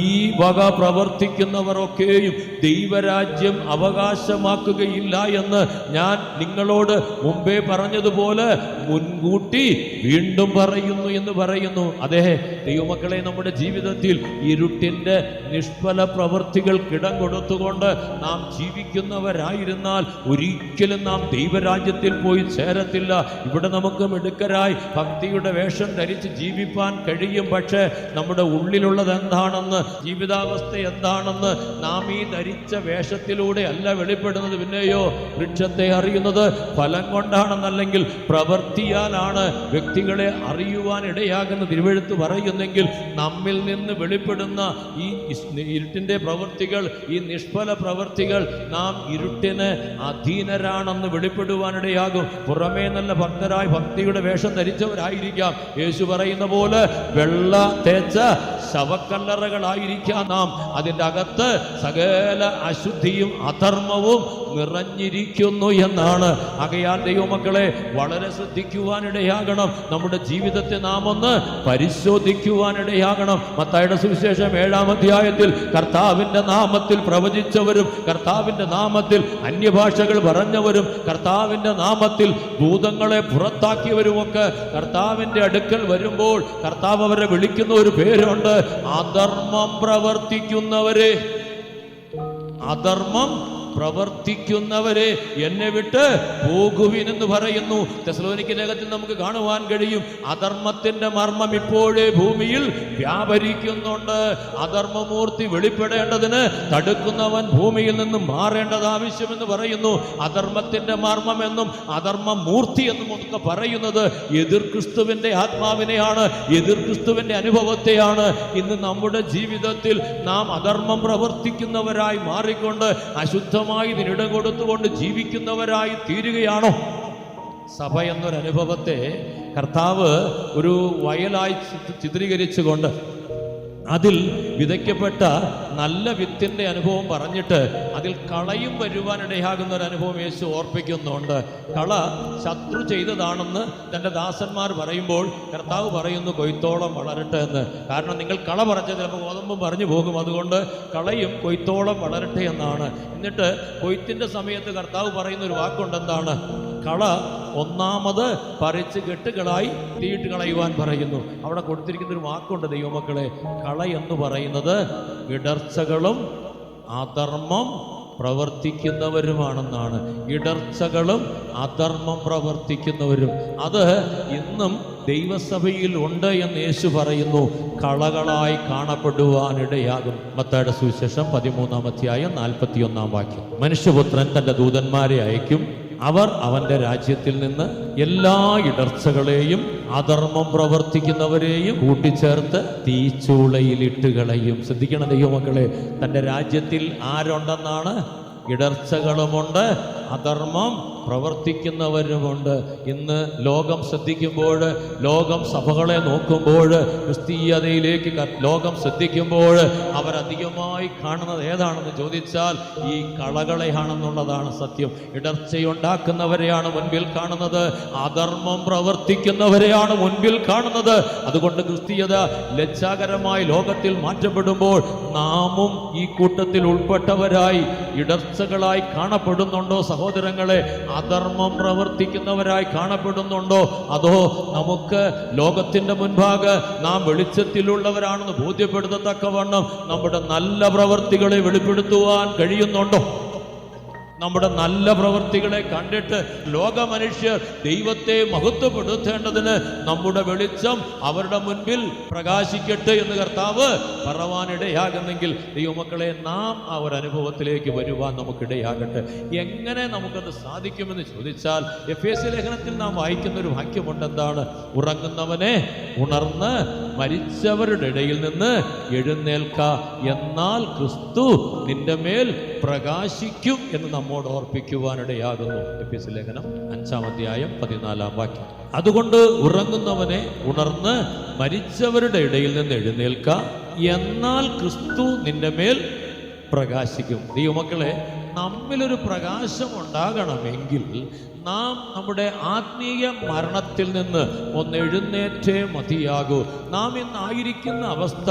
ഈ വക പ്രവർത്തിക്കുന്നവരൊക്കെയും ദൈവരാജ്യം അവകാശമാക്കുകയില്ല എന്ന് ഞാൻ നിങ്ങളോട് മുമ്പേ പറഞ്ഞതുപോലെ മുൻകൂട്ടി വീണ്ടും പറയുന്നു എന്ന് പറയുന്നു. അതെ ദൈവമക്കളെ, നമ്മുടെ ജീവിതത്തിൽ ഇരുട്ടിൻ്റെ നിഷ്ഫല പ്രവൃത്തികൾക്കിടം കൊടുത്തുകൊണ്ട് നാം ജീവിക്കുന്നവരായിരുന്നാൽ ഒരിക്കലും നാം ദൈവരാജ്യത്തിൽ പോയി ചേരത്തില്ല. ഇവിടെ നമുക്ക് മിടുക്കരായി ഭക്തിയുടെ വേഷം ധരിച്ച് ജീവിപ്പാൻ കഴിയും. പക്ഷേ നമ്മുടെ ഉള്ളിലുള്ളത് എന്താണെന്ന്, ജീവിതാവസ്ഥ എന്താണെന്ന് നാം ഈ ധരിച്ച വേഷത്തിലൂടെ അല്ല വെളിപ്പെടുന്നത്. പിന്നെയോ വൃക്ഷത്തെ അറിയുന്നത് ഫലം കൊണ്ടാണെന്നല്ലെങ്കിൽ പ്രവൃത്തിയാലാണ് വ്യക്തികളെ അറിയുവാൻ ഇടയാകുന്ന തിരുവെഴുത്ത് പറയുന്നെങ്കിൽ, നമ്മിൽ നിന്ന് വെളിപ്പെടുന്ന ഈ ഇരുട്ടിൻ്റെ പ്രവൃത്തികൾ, ഈ നിഷ്ഫല പ്രവൃത്തികൾ നാം ഇരുട്ടിന് അധീനരാണെന്ന് വെളിപ്പെടുവാനിടയാകും. പുറമേ നല്ല ഭക്തരായി ഭക്തിയുടെ വേഷം ധരിച്ചവരായിരിക്കാം. യേശു പറയുന്ന പോലെ വെള്ള തേച്ച ശവക്കല്ലറകളായിരിക്കാം നാം. അതിൻ്റെ അകത്ത് സകല അശുദ്ധിയും അധർമ്മവും നിറഞ്ഞിരിക്കുന്നു എന്നാണ്. ആകയാൽ ദൈവമക്കളെ വളരെ ശ്രദ്ധിക്കുവാനിടയാകണം. നമ്മുടെ ജീവിതത്തെ നാം ഒന്ന് പരിശോധിക്കുവാനിടയാകണം. മത്തായിയുടെ സുവിശേഷം 7-ാം അധ്യായത്തിൽ കർത്താവിൻ്റെ നാമത്തിൽ പ്രവചിച്ചവരും, കർത്താവിൻ്റെ നാമത്തിൽ അന്യഭാഷകൾ പറഞ്ഞവരും, കർത്താവിൻ്റെ നാമത്തിൽ ഭൂതങ്ങളെ പുറത്താക്കിയവരുമൊക്കെ കർത്താവിൻ്റെ അടുക്കൽ വരുമ്പോൾ കർത്താവ് അവരെ വിളിക്കുന്ന ഒരു പേരുണ്ട്, അധർമ്മം പ്രവർത്തിക്കുന്നവരെ. അധർമ്മം പ്രവർത്തിക്കുന്നവരെ എന്നെ വിട്ട് പോകുവിൻ എന്ന് പറയുന്നു. തെസ്സലോനിക്ക ലേഖനത്തിൽ നമുക്ക് കാണുവാൻ കഴിയും, അധർമ്മത്തിന്റെ മർമ്മം ഇപ്പോഴേ ഭൂമിയിൽ വ്യാപരിക്കുന്നുണ്ട്. അധർമ്മമൂർത്തി വെളിപ്പെടേണ്ടതിന് തടുക്കുന്നവൻ ഭൂമിയിൽ നിന്ന് മാറേണ്ടത് ആവശ്യമെന്ന് പറയുന്നു. അധർമ്മത്തിന്റെ മർമ്മമെന്നും അധർമ്മ മൂർത്തി എന്നും ഒക്കെ പറയുന്നത് എതിർ ക്രിസ്തുവിന്റെ ആത്മാവിനെയാണ്, എതിർ ക്രിസ്തുവിന്റെ അനുഭവത്തെയാണ്. ഇന്ന് നമ്മുടെ ജീവിതത്തിൽ നാം അധർമ്മം പ്രവർത്തിക്കുന്നവരായി മാറിക്കൊണ്ട് അശുദ്ധ ഇതിനിടം കൊടുത്തുകൊണ്ട് ജീവിക്കുന്നവരായി തീരുകയാണോ? സഭ എന്നൊരനുഭവത്തെ കർത്താവ് ഒരു വയലായി ചിത്രീകരിച്ചുകൊണ്ട് അതിൽ വിതയ്ക്കപ്പെട്ട നല്ല വിത്തിന്റെ അനുഭവം പറഞ്ഞിട്ട് അതിൽ കളയും വരുവാനിടയാകുന്ന ഒരു അനുഭവം യേശു ഓർപ്പിക്കുന്നുണ്ട്. കള ശത്രു ചെയ്തതാണെന്ന് തൻ്റെ ദാസന്മാർ പറയുമ്പോൾ കർത്താവ് പറയുന്നു കൊയ്ത്തോളം വളരട്ടെ എന്ന്. കാരണം നിങ്ങൾ കള പറിച്ച ചിലപ്പോൾ ഗോതമ്പും പറഞ്ഞു പോകും, അതുകൊണ്ട് കളയും കൊയ്ത്തോളം വളരട്ടെ എന്നാണ്. എന്നിട്ട് കൊയ്ത്തിന്റെ സമയത്ത് കർത്താവ് പറയുന്ന ഒരു വാക്കുണ്ട്, എന്താണ്? കള ഒന്നാമത് പറിച്ച് കെട്ടുകളായി തീയിട്ട് കളയുവാൻ പറയുന്നു. അവിടെ കൊടുത്തിരിക്കുന്ന ഒരു വാക്കുണ്ട് ദൈവമക്കളെ, കള എന്ന് പറയുന്നത് ഇടർച്ചകളും അധർമ്മം പ്രവർത്തിക്കുന്നവരുമാണെന്നാണ്. ഇടർച്ചകളും അധർമ്മം പ്രവർത്തിക്കുന്നവരും. അത് ഇന്നും ദൈവസഭയിൽ ഉണ്ട് എന്ന് യേശു പറയുന്നു. കളകളായി കാണപ്പെടുവാനിടയാകും. മത്തായിയുടെ സുവിശേഷം 13-ാം അധ്യായം 41-ാം വാക്യം. മനുഷ്യപുത്രൻ തന്റെ ദൂതന്മാരെ അയക്കും, അവർ അവന്റെ രാജ്യത്തിൽ നിന്ന് എല്ലാ ഇടർച്ചകളെയും അധർമ്മം പ്രവർത്തിക്കുന്നവരെയും കൂട്ടിച്ചേർത്ത് തീച്ചൂളയിലിട്ട് കളയും. ശ്രദ്ധിക്കണം ദൈവമക്കളെ, തൻ്റെ രാജ്യത്തിൽ ആരുണ്ടെന്നാണ്? ഇടർച്ചകളുമുണ്ട്, അധർമ്മം പ്രവർത്തിക്കുന്നവരുമുണ്ട്. ഇന്ന് ലോകം ശ്രദ്ധിക്കുമ്പോൾ, ലോകം സഭകളെ നോക്കുമ്പോൾ, ക്രിസ്തീയതയിലേക്ക് ലോകം ശ്രദ്ധിക്കുമ്പോൾ അവരധികമായി കാണുന്നത് ഏതാണെന്ന് ചോദിച്ചാൽ ഈ കളകളെയാണെന്നുള്ളതാണ് സത്യം. ഇടർച്ചയുണ്ടാക്കുന്നവരെയാണ് മുൻപിൽ കാണുന്നത്, അധർമ്മം പ്രവർത്തിക്കുന്നവരെയാണ് മുൻപിൽ കാണുന്നത്. അതുകൊണ്ട് ക്രിസ്തീയത ലജ്ജാകരമായി ലോകത്തിൽ മാറ്റപ്പെടുമ്പോൾ നാമും ഈ കൂട്ടത്തിൽ ഉൾപ്പെട്ടവരായി ഇടർച്ചകളായി കാണപ്പെടുന്നുണ്ടോ സഹോദരങ്ങളെ? അധർമ്മം പ്രവർത്തിക്കുന്നവരായി കാണപ്പെടുന്നുണ്ടോ? അതോ നമുക്ക് ലോകത്തിന്റെ മുൻപാകെ നാം വെളിച്ചത്തിലുള്ളവരാണെന്ന് ബോധ്യപ്പെടുത്തത്തക്കവണ്ണം നമ്മുടെ നല്ല പ്രവർത്തികളെ വെളിപ്പെടുത്തുവാൻ കഴിയുന്നുണ്ടോ? നമ്മുടെ നല്ല പ്രവൃത്തികളെ കണ്ടിട്ട് ലോക മനുഷ്യർ ദൈവത്തെ മഹത്വപ്പെടുത്തേണ്ടതിന് നമ്മുടെ വെളിച്ചം അവരുടെ മുൻപിൽ പ്രകാശിക്കട്ടെ എന്ന് കർത്താവ് പറവാനിടയാകുന്നെങ്കിൽ ദൈവമക്കളെ നാം ആ ഒരു അനുഭവത്തിലേക്ക് വരുവാൻ നമുക്കിടയാകട്ടെ. എങ്ങനെ നമുക്കത് സാധിക്കുമെന്ന് ചോദിച്ചാൽ എഫേസ്യ ലേഖനത്തിൽ നാം വായിക്കുന്ന ഒരു വാക്യമുണ്ട്, എന്താണ്? ഉറങ്ങുന്നവനെ ഉണർന്ന് മരിച്ചവരുടെ ഇടയിൽ നിന്ന് എഴുന്നേൽക്ക, എന്നാൽ ക്രിസ്തു നിന്റെ മേൽ പ്രകാശിക്കും എന്ന് നമ്മോട് ഓർപ്പിക്കുവാനിടയാകുന്നു. എഫേസ്യ ലേഖനം 5-ാം അധ്യായം 14-ാം വാക്യം. അതുകൊണ്ട് ഉറങ്ങുന്നവനെ ഉണർന്ന് മരിച്ചവരുടെ ഇടയിൽ നിന്ന് എഴുന്നേൽക്ക, എന്നാൽ ക്രിസ്തു നിന്റെ മേൽ പ്രകാശിക്കും. ദൈവമക്കളെ, നമ്മിലൊരു പ്രകാശം ഉണ്ടാകണമെങ്കിൽ നാം നമ്മുടെ ആത്മീയ മരണത്തിൽ നിന്ന് ഒന്ന് എഴുന്നേറ്റേ മതിയാകൂ. നാം ഇന്നായിരിക്കുന്ന അവസ്ഥ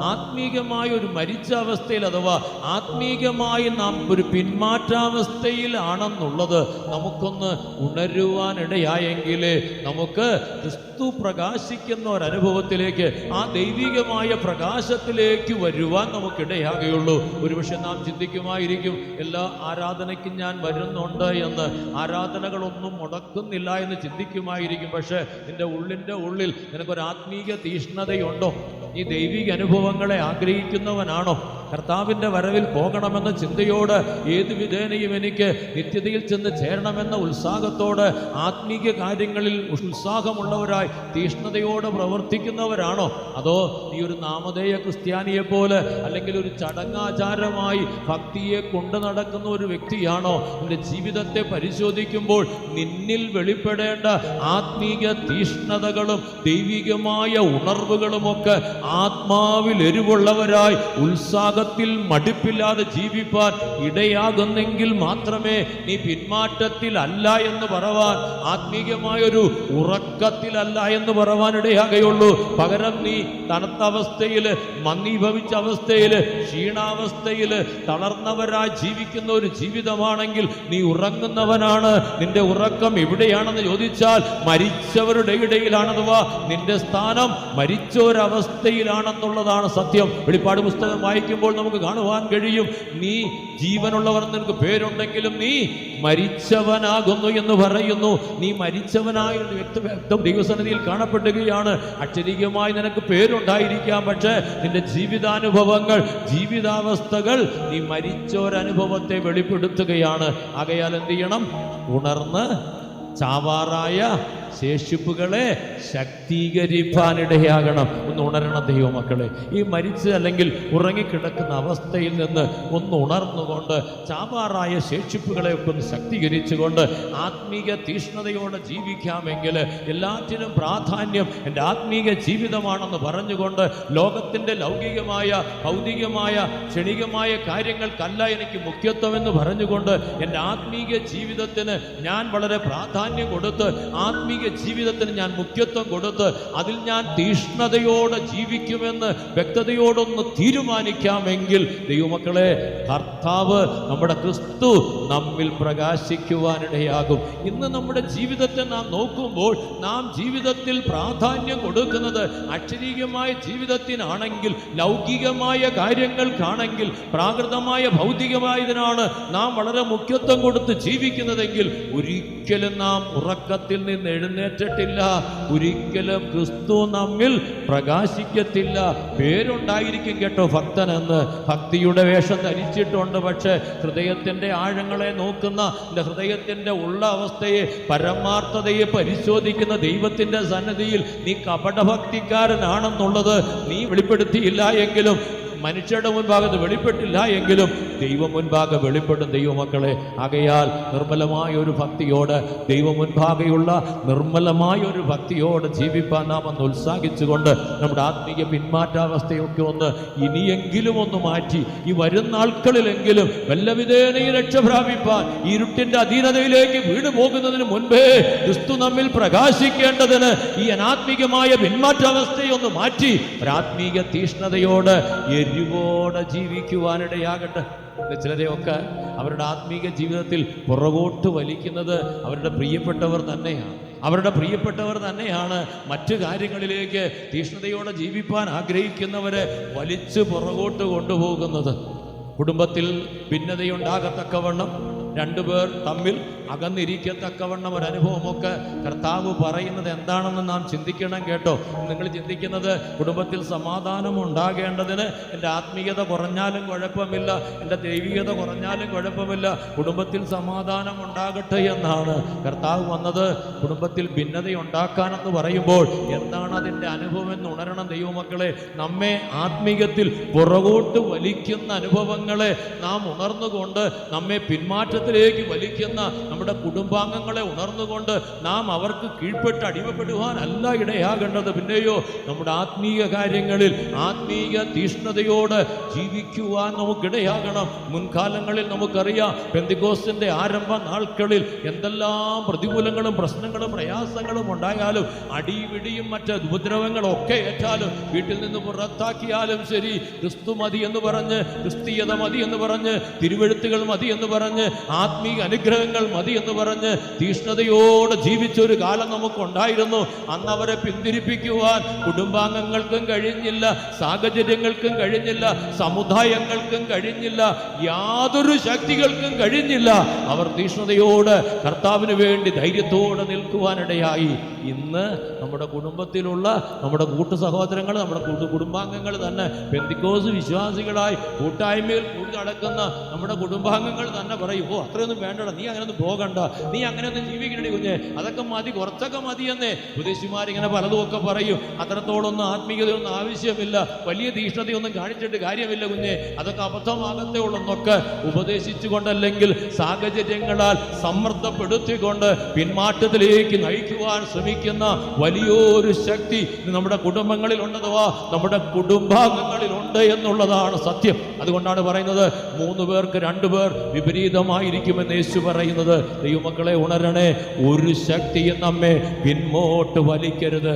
ആത്മീകമായ ഒരു മരിച്ച അവസ്ഥയിൽ, അഥവാ ആത്മീകമായി നാം ഒരു പിന്മാറ്റാവസ്ഥയിലാണെന്നുള്ളത് നമുക്കൊന്ന് ഉണരുവാനിടയായെങ്കിലേ നമുക്ക് ക്രിസ്തു പ്രകാശിക്കുന്ന ഒരനുഭവത്തിലേക്ക്, ആ ദൈവികമായ പ്രകാശത്തിലേക്ക് വരുവാൻ നമുക്കിടയാകുകയുള്ളൂ. ഒരുപക്ഷെ നാം ചിന്തിക്കുമായിരിക്കും, എല്ലാ ആരാധനയ്ക്കും ഞാൻ വരുന്നുണ്ട് എന്ന്, ആരാധനകളൊന്നും മുടക്കുന്നില്ല എന്ന് ചിന്തിക്കുമായിരിക്കും. പക്ഷെ നിന്റെ ഉള്ളിൻ്റെ ഉള്ളിൽ നിനക്കൊരു ആത്മീക തീഷ്ണതയുണ്ടോ? ഈ ദൈവിക അനുഭവങ്ങളെ ആഗ്രഹിക്കുന്നവനാണോ? കർത്താവിൻ്റെ വരവിൽ പോകണമെന്ന ചിന്തയോട്, ഏതു വിധേനയും എനിക്ക് നിത്യതയിൽ ചെന്ന് ചേരണമെന്ന ഉത്സാഹത്തോട്, ആത്മീക കാര്യങ്ങളിൽ ഉത്സാഹമുള്ളവരായി തീഷ്ണതയോടെ പ്രവർത്തിക്കുന്നവരാണോ? അതോ നീ ഒരു നാമധേയ ക്രിസ്ത്യാനിയെ പോലെ അല്ലെങ്കിൽ ഒരു ചടങ്ങാചാരമായി ഭക്തിയെ കൊണ്ടു നടക്കുന്ന ഒരു വ്യക്തിയാണോ? നിന്റെ ജീവിതത്തെ പരിശോധിക്കുമ്പോൾ നിന്നിൽ വെളിപ്പെടേണ്ട ആത്മീക തീഷ്ണതകളും ദൈവികമായ ഉണർവുകളുമൊക്കെ ആത്മാവിൽ എരിവുള്ളവരായി ഉത്സാഹത്തിൽ മടുപ്പില്ലാതെ ജീവിപ്പാൻ ഇടയാകുന്നെങ്കിൽ മാത്രമേ നീ പിന്മാറ്റത്തിലല്ല എന്ന് പറവാൻ, ആത്മീകമായൊരു ഉറക്കത്തിലല്ല എന്ന് പറവാൻ ഇടയാകുകയുള്ളൂ. പകരം നീ തണുത്ത അവസ്ഥയിൽ, മന്ദീഭവിച്ച അവസ്ഥയിൽ, ക്ഷീണാവസ്ഥയിൽ തളർന്നവരായി ജീവിക്കുന്ന ഒരു ജീവിതമാണെങ്കിൽ നീ ഉറങ്ങുന്നവനാണ്. നിന്റെ ഉറക്കം എവിടെയാണെന്ന് ചോദിച്ചാൽ മരിച്ചവരുടെ ഇടയിലാണ്, അഥവാ നിന്റെ സ്ഥാനം മരിച്ചൊരവസ്ഥയിലാണെന്നുള്ളതാണ് സത്യം. വെളിപ്പാട് പുസ്തകം വായിക്കുമ്പോൾ നമുക്ക് കാണുവാൻ കഴിയും, നീ ജീവനുള്ളവർ നിനക്ക് പേരുണ്ടെങ്കിലും നീ മരിച്ചവനാകുന്നു എന്ന് പറയുന്നു. നീ മരിച്ചവനായ ഒരു വ്യക്തം ദൈവസന്നിധിയിൽ കാണപ്പെടുകയാണ്. അക്ഷരീകമായി നിനക്ക് പേരുണ്ടായിരിക്കാം, പക്ഷേ നിന്റെ ജീവിതാനുഭവങ്ങൾ, ജീവിതാവസ്ഥകൾ നീ മരിച്ചൊരനുഭവത്തെ വെളിപ്പെടുത്തുകയാണ്. ആകയാൽ എന്ത് ചെയ്യണം? ഉണർന്ന് ചാവാറായ ശേഷിപ്പുകളെ ശക്തീകരിക്കാനിടയാകണം. ഒന്ന് ഉണരണം ദൈവമക്കളെ. ഈ മരിച്ച് അല്ലെങ്കിൽ ഉറങ്ങിക്കിടക്കുന്ന അവസ്ഥയിൽ നിന്ന് ഒന്ന് ഉണർന്നുകൊണ്ട് ചാവാറായ ശേഷിപ്പുകളെയൊക്കെ ഒന്ന് ശക്തീകരിച്ചുകൊണ്ട് ആത്മീക തീഷ്ണതയോടെ ജീവിക്കാമെങ്കിൽ എല്ലാറ്റിനും പ്രാധാന്യം എൻ്റെ ആത്മീക ജീവിതമാണെന്ന് പറഞ്ഞുകൊണ്ട് ലോകത്തിൻ്റെ ലൗകികമായ ഭൗതികമായ ക്ഷണികമായ കാര്യങ്ങൾക്കല്ല എനിക്ക് മുഖ്യത്വമെന്ന് പറഞ്ഞുകൊണ്ട് എൻ്റെ ആത്മീക ജീവിതത്തിന് ഞാൻ വളരെ പ്രാധാന്യം കൊടുത്ത് ആത്മീക ജീവിതത്തിന് ഞാൻ മുഖ്യത്വം കൊടുത്ത് അതിൽ ഞാൻ തീഷ്ണതയോടെ ജീവിക്കുമെന്ന് വ്യക്തതയോടൊന്ന് തീരുമാനിക്കാമെങ്കിൽ ദൈവമക്കളെ, കർത്താവ് നമ്മുടെ ക്രിസ്തു നമ്മിൽ പ്രകാശിക്കുവാനിടയാകും. ഇന്ന് നമ്മുടെ ജീവിതത്തെ നാം നോക്കുമ്പോൾ നാം ജീവിതത്തിൽ പ്രാധാന്യം കൊടുക്കുന്നത് അക്ഷരീകമായ ജീവിതത്തിനാണെങ്കിൽ, ലൗകികമായ കാര്യങ്ങൾക്കാണെങ്കിൽ, പ്രാകൃതമായ ഭൗതികമായതിനാണ് നാം വളരെ മുഖ്യത്വം കൊടുത്ത് ജീവിക്കുന്നതെങ്കിൽ ഒരിക്കലും നാം ഉറക്കത്തിൽ നിന്ന് എഴുന്നേറ്റിട്ടില്ല. ഒരിക്കലും ക്രിസ്തു നമ്മിൽ പ്രകാശിക്കത്തില്ല. പേരുണ്ടായിരിക്കും കേട്ടോ ഭക്തനെന്ന്, ഭക്തിയുടെ വേഷം ധരിച്ചിട്ടുണ്ട്. പക്ഷെ ഹൃദയത്തിൻ്റെ ആഴങ്ങളെ നോക്കുന്ന, എൻ്റെ ഹൃദയത്തിൻ്റെ ഉള്ള അവസ്ഥയെ, പരമാർത്ഥതയെ പരിശോധിക്കുന്ന ദൈവത്തിൻ്റെ സന്നിധിയിൽ നീ കപടഭക്തിക്കാരനാണെന്നുള്ളത് നീ വെളിപ്പെടുത്തിയില്ല എങ്കിലും, മനുഷ്യരുടെ മുൻപാകത്ത് വെളിപ്പെട്ടില്ല എങ്കിലും ദൈവം മുൻപാകെ വെളിപ്പെടും ദൈവമക്കളെ. ആകയാൽ നിർമ്മലമായ ഒരു ഭക്തിയോട്, ദൈവം മുൻപാകെയുള്ള നിർമ്മലമായ ഒരു ഭക്തിയോട് ജീവിപ്പാൻ നാം ഒന്ന് ഉത്സാഹിച്ചുകൊണ്ട് നമ്മുടെ ആത്മീയ പിന്മാറ്റാവസ്ഥയൊക്കെ ഒന്ന് ഇനിയെങ്കിലും ഒന്ന് മാറ്റി ഈ വരുന്ന ആൾക്കളിലെങ്കിലും വല്ലവിധേനയും രക്ഷ പ്രാപിപ്പാൻ, ഈ ഇരുട്ടിന്റെ അധീനതയിലേക്ക് വീണു പോകുന്നതിന് മുൻപേ ക്രിസ്തു നമ്മിൽ പ്രകാശിക്കേണ്ടതിന് ഈ അനാത്മികമായ പിന്മാറ്റാവസ്ഥയൊന്ന് മാറ്റി ഒരാത്മീക തീഷ്ണതയോട് എരിവോടെ ജീവിക്കുവാനിടയാകട്ടെ. ചിലരെയൊക്കെ അവരുടെ ആത്മീക ജീവിതത്തിൽ പുറകോട്ട് വലിക്കുന്നത് അവരുടെ പ്രിയപ്പെട്ടവർ തന്നെയാണ്. മറ്റു കാര്യങ്ങളിലേക്ക് തീഷ്ണതയോടെ ജീവിപ്പാൻ ആഗ്രഹിക്കുന്നവരെ വലിച്ചു പുറകോട്ട് കൊണ്ടുപോകുന്നത്. കുടുംബത്തിൽ ഭിന്നതയുണ്ടാകത്തക്കവണ്ണം, രണ്ടുപേർ തമ്മിൽ അകന്നിരിക്കത്തക്കവണ്ണം ഒരനുഭവമൊക്കെ കർത്താവ് പറയുന്നത് എന്താണെന്ന് നാം ചിന്തിക്കണം കേട്ടോ. നിങ്ങൾ ചിന്തിക്കുന്നത് കുടുംബത്തിൽ സമാധാനം ഉണ്ടാകേണ്ടതിന് എൻ്റെ ആത്മീയത കുറഞ്ഞാലും കുഴപ്പമില്ല, എൻ്റെ ദൈവികത കുറഞ്ഞാലും കുഴപ്പമില്ല, കുടുംബത്തിൽ സമാധാനം ഉണ്ടാകട്ടെ എന്നാണ്. കർത്താവ് വന്നത് കുടുംബത്തിൽ ഭിന്നതയുണ്ടാക്കാനെന്ന് പറയുമ്പോൾ എന്താണ് അതിൻ്റെ അനുഭവം എന്ന് ഉണരണം ദൈവമക്കളെ. നമ്മെ ആത്മീയത്തിൽ പുറകോട്ട് വലിക്കുന്ന അനുഭവങ്ങളെ നാം ഉണർന്നുകൊണ്ട്, നമ്മെ പിന്മാറ്റത്തിലേക്ക് വലിക്കുന്ന നമ്മുടെ കുടുംബാംഗങ്ങളെ ഉണർന്നുകൊണ്ട് നാം അവർക്ക് കീഴ്പ്പെട്ട് അടിമപ്പെടുവാനല്ല ഇടയാകേണ്ടത്. പിന്നെയോ നമ്മുടെ ആത്മീയ കാര്യങ്ങളിൽ ആത്മീയ തീഷ്ണതയോട് ജീവിക്കുവാൻ നമുക്കിടയാകണം. മുൻകാലങ്ങളിൽ നമുക്കറിയാം, പെന്തിക്കോസ്തിന്റെ ആരംഭ നാൾക്കളിൽ എന്തെല്ലാം പ്രതികൂലങ്ങളും പ്രശ്നങ്ങളും പ്രയാസങ്ങളും ഉണ്ടായാലും, അടിപിടിയും മറ്റ് ഉപദ്രവങ്ങളൊക്കെ ഏറ്റാലും, വീട്ടിൽ നിന്ന് പുറത്താക്കിയാലും ശരി, ക്രിസ്തു മതി എന്ന് പറഞ്ഞ്, ക്രിസ്തീയത മതി എന്ന് പറഞ്ഞ്, തിരുവെഴുത്തുകൾ മതി എന്ന് പറഞ്ഞ്, ആത്മീയ അനുഗ്രഹങ്ങൾ മതി എന്ന് പറഞ്ഞ് തീഷ്ണതയോടെ ജീവിച്ചൊരു കാലം നമുക്കുണ്ടായിരുന്നു. അന്ന് അവരെ പിന്തിരിപ്പിക്കുവാൻ കുടുംബാംഗങ്ങൾക്കും കഴിഞ്ഞില്ല, സാഹചര്യങ്ങൾക്കും കഴിഞ്ഞില്ല, സമുദായങ്ങൾക്കും കഴിഞ്ഞില്ല, യാതൊരു ശക്തികൾക്കും കഴിഞ്ഞില്ല. അവർ തീഷ്ണതയോട് കർത്താവിന് വേണ്ടി ധൈര്യത്തോടെ നിൽക്കുവാനിടയായി. ഇന്ന് നമ്മുടെ കുടുംബത്തിലുള്ള നമ്മുടെ കൂട്ടു സഹോദരങ്ങൾ, നമ്മുടെ കുടുംബാംഗങ്ങൾ തന്നെ, പെന്തിക്കോസ് വിശ്വാസികളായി കൂട്ടായ്മയിൽ കൂടി നടക്കുന്ന നമ്മുടെ കുടുംബാംഗങ്ങൾ തന്നെ പറയും, ഓ അത്രയൊന്നും വേണ്ടടാ, നീ അങ്ങനെയൊന്നും പോകണ്ട, നീ അങ്ങനെയൊന്നും ജീവിക്കണേ കുഞ്ഞെ, അതൊക്കെ മതി, കുറച്ചൊക്കെ മതിയെന്നേ. ഉപദേശിമാരിങ്ങനെ പലതുമൊക്കെ പറയും. അത്രത്തോളൊന്നും ആത്മീയതയൊന്നും ആവശ്യമില്ല, വലിയ തീഷ്ണതയൊന്നും കാണിച്ചിട്ട് കാര്യമില്ല കുഞ്ഞെ, അതൊക്കെ അബദ്ധമാകത്തേ ഉള്ളെന്നൊക്കെ ഉപദേശിച്ചുകൊണ്ടല്ലെങ്കിൽ സാഹചര്യങ്ങളാൽ സമ്മർദ്ദപ്പെടുത്തിക്കൊണ്ട് പിന്മാറ്റത്തിലേക്ക് നയിക്കുവാൻ ശ്രമിക്കുന്ന വലിയൊരു ശക്തി നമ്മുടെ കുടുംബങ്ങളിൽ ഉണ്ടതവാ നമ്മുടെ കുടുംബാംഗങ്ങളിലുണ്ട് എന്നുള്ളതാണ് സത്യം. അതുകൊണ്ടാണ് പറയുന്നത് 3 പേർക്ക് 2 പേർ വിപരീതമായിരിക്കുമെന്ന് യേശു പറയുന്നത്. ദൈവമക്കളെ ഉണരണേ, ഒരു ശക്തിയും നമ്മെ പിന്നോട്ട് വലിക്കരുത്.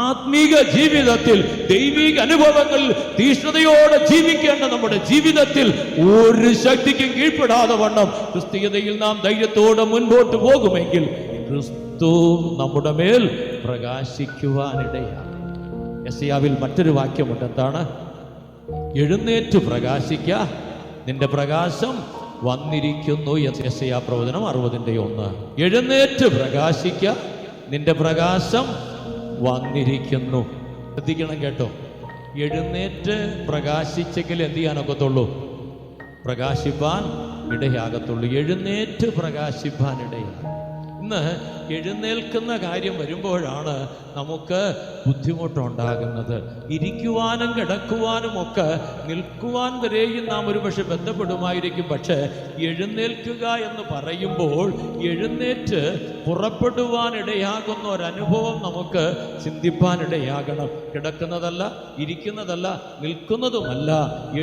ആത്മീക ജീവിതത്തിൽ ദൈവിക അനുഭവങ്ങൾ തീഷ്ണതയോടെ ജീവിക്കേണ്ട നമ്മുടെ ജീവിതത്തിൽ ഒരു ശക്തിക്കും കീഴ്പ്പെടാതെ വണ്ണം ക്രിസ്തീയതയിൽ നാം ധൈര്യത്തോടെ മുൻപോട്ട് പോകുമെങ്കിൽ ക്രിസ്തു നമ്മുടെ മേൽ പ്രകാശിക്കുവാനിടയാണ്. യെശയ്യാവിൽ മറ്റൊരു വാക്യമുണ്ട്. എന്താണ്? എഴുന്നേറ്റ് പ്രകാശിക്ക, നിന്റെ പ്രകാശം വന്നിരിക്കുന്നു. യെശയ്യാ പ്രവചനം 60:1. എഴുന്നേറ്റ് പ്രകാശിക്ക, നിന്റെ പ്രകാശം വന്നിരിക്കുന്നു. ശ്രദ്ധിക്കണം കേട്ടോ. എഴുന്നേറ്റ് പ്രകാശിച്ചെങ്കിൽ എന്ത് ചെയ്യാനൊക്കത്തുള്ളൂ? പ്രകാശിപ്പാൻ ഇടയാകത്തുള്ളൂ. എഴുന്നേറ്റ് പ്രകാശിപ്പാൻ ഇടയാകും. ഇന്ന് എഴുന്നേൽക്കുന്ന കാര്യം വരുമ്പോഴാണ് നമുക്ക് ബുദ്ധിമുട്ടുണ്ടാകുന്നത്. ഇരിക്കുവാനും കിടക്കുവാനും ഒക്കെ നിൽക്കുവാൻ വരെയും നാം ഒരുപക്ഷെ ബന്ധപ്പെടുമായിരിക്കും. പക്ഷേ എഴുന്നേൽക്കുക എന്ന് പറയുമ്പോൾ എഴുന്നേറ്റ് പുറപ്പെടുവാനിടയാകുന്ന ഒരനുഭവം നമുക്ക് ചിന്തിപ്പാനിടയാകണം. കിടക്കുന്നതല്ല, ഇരിക്കുന്നതല്ല, നിൽക്കുന്നതുമല്ല.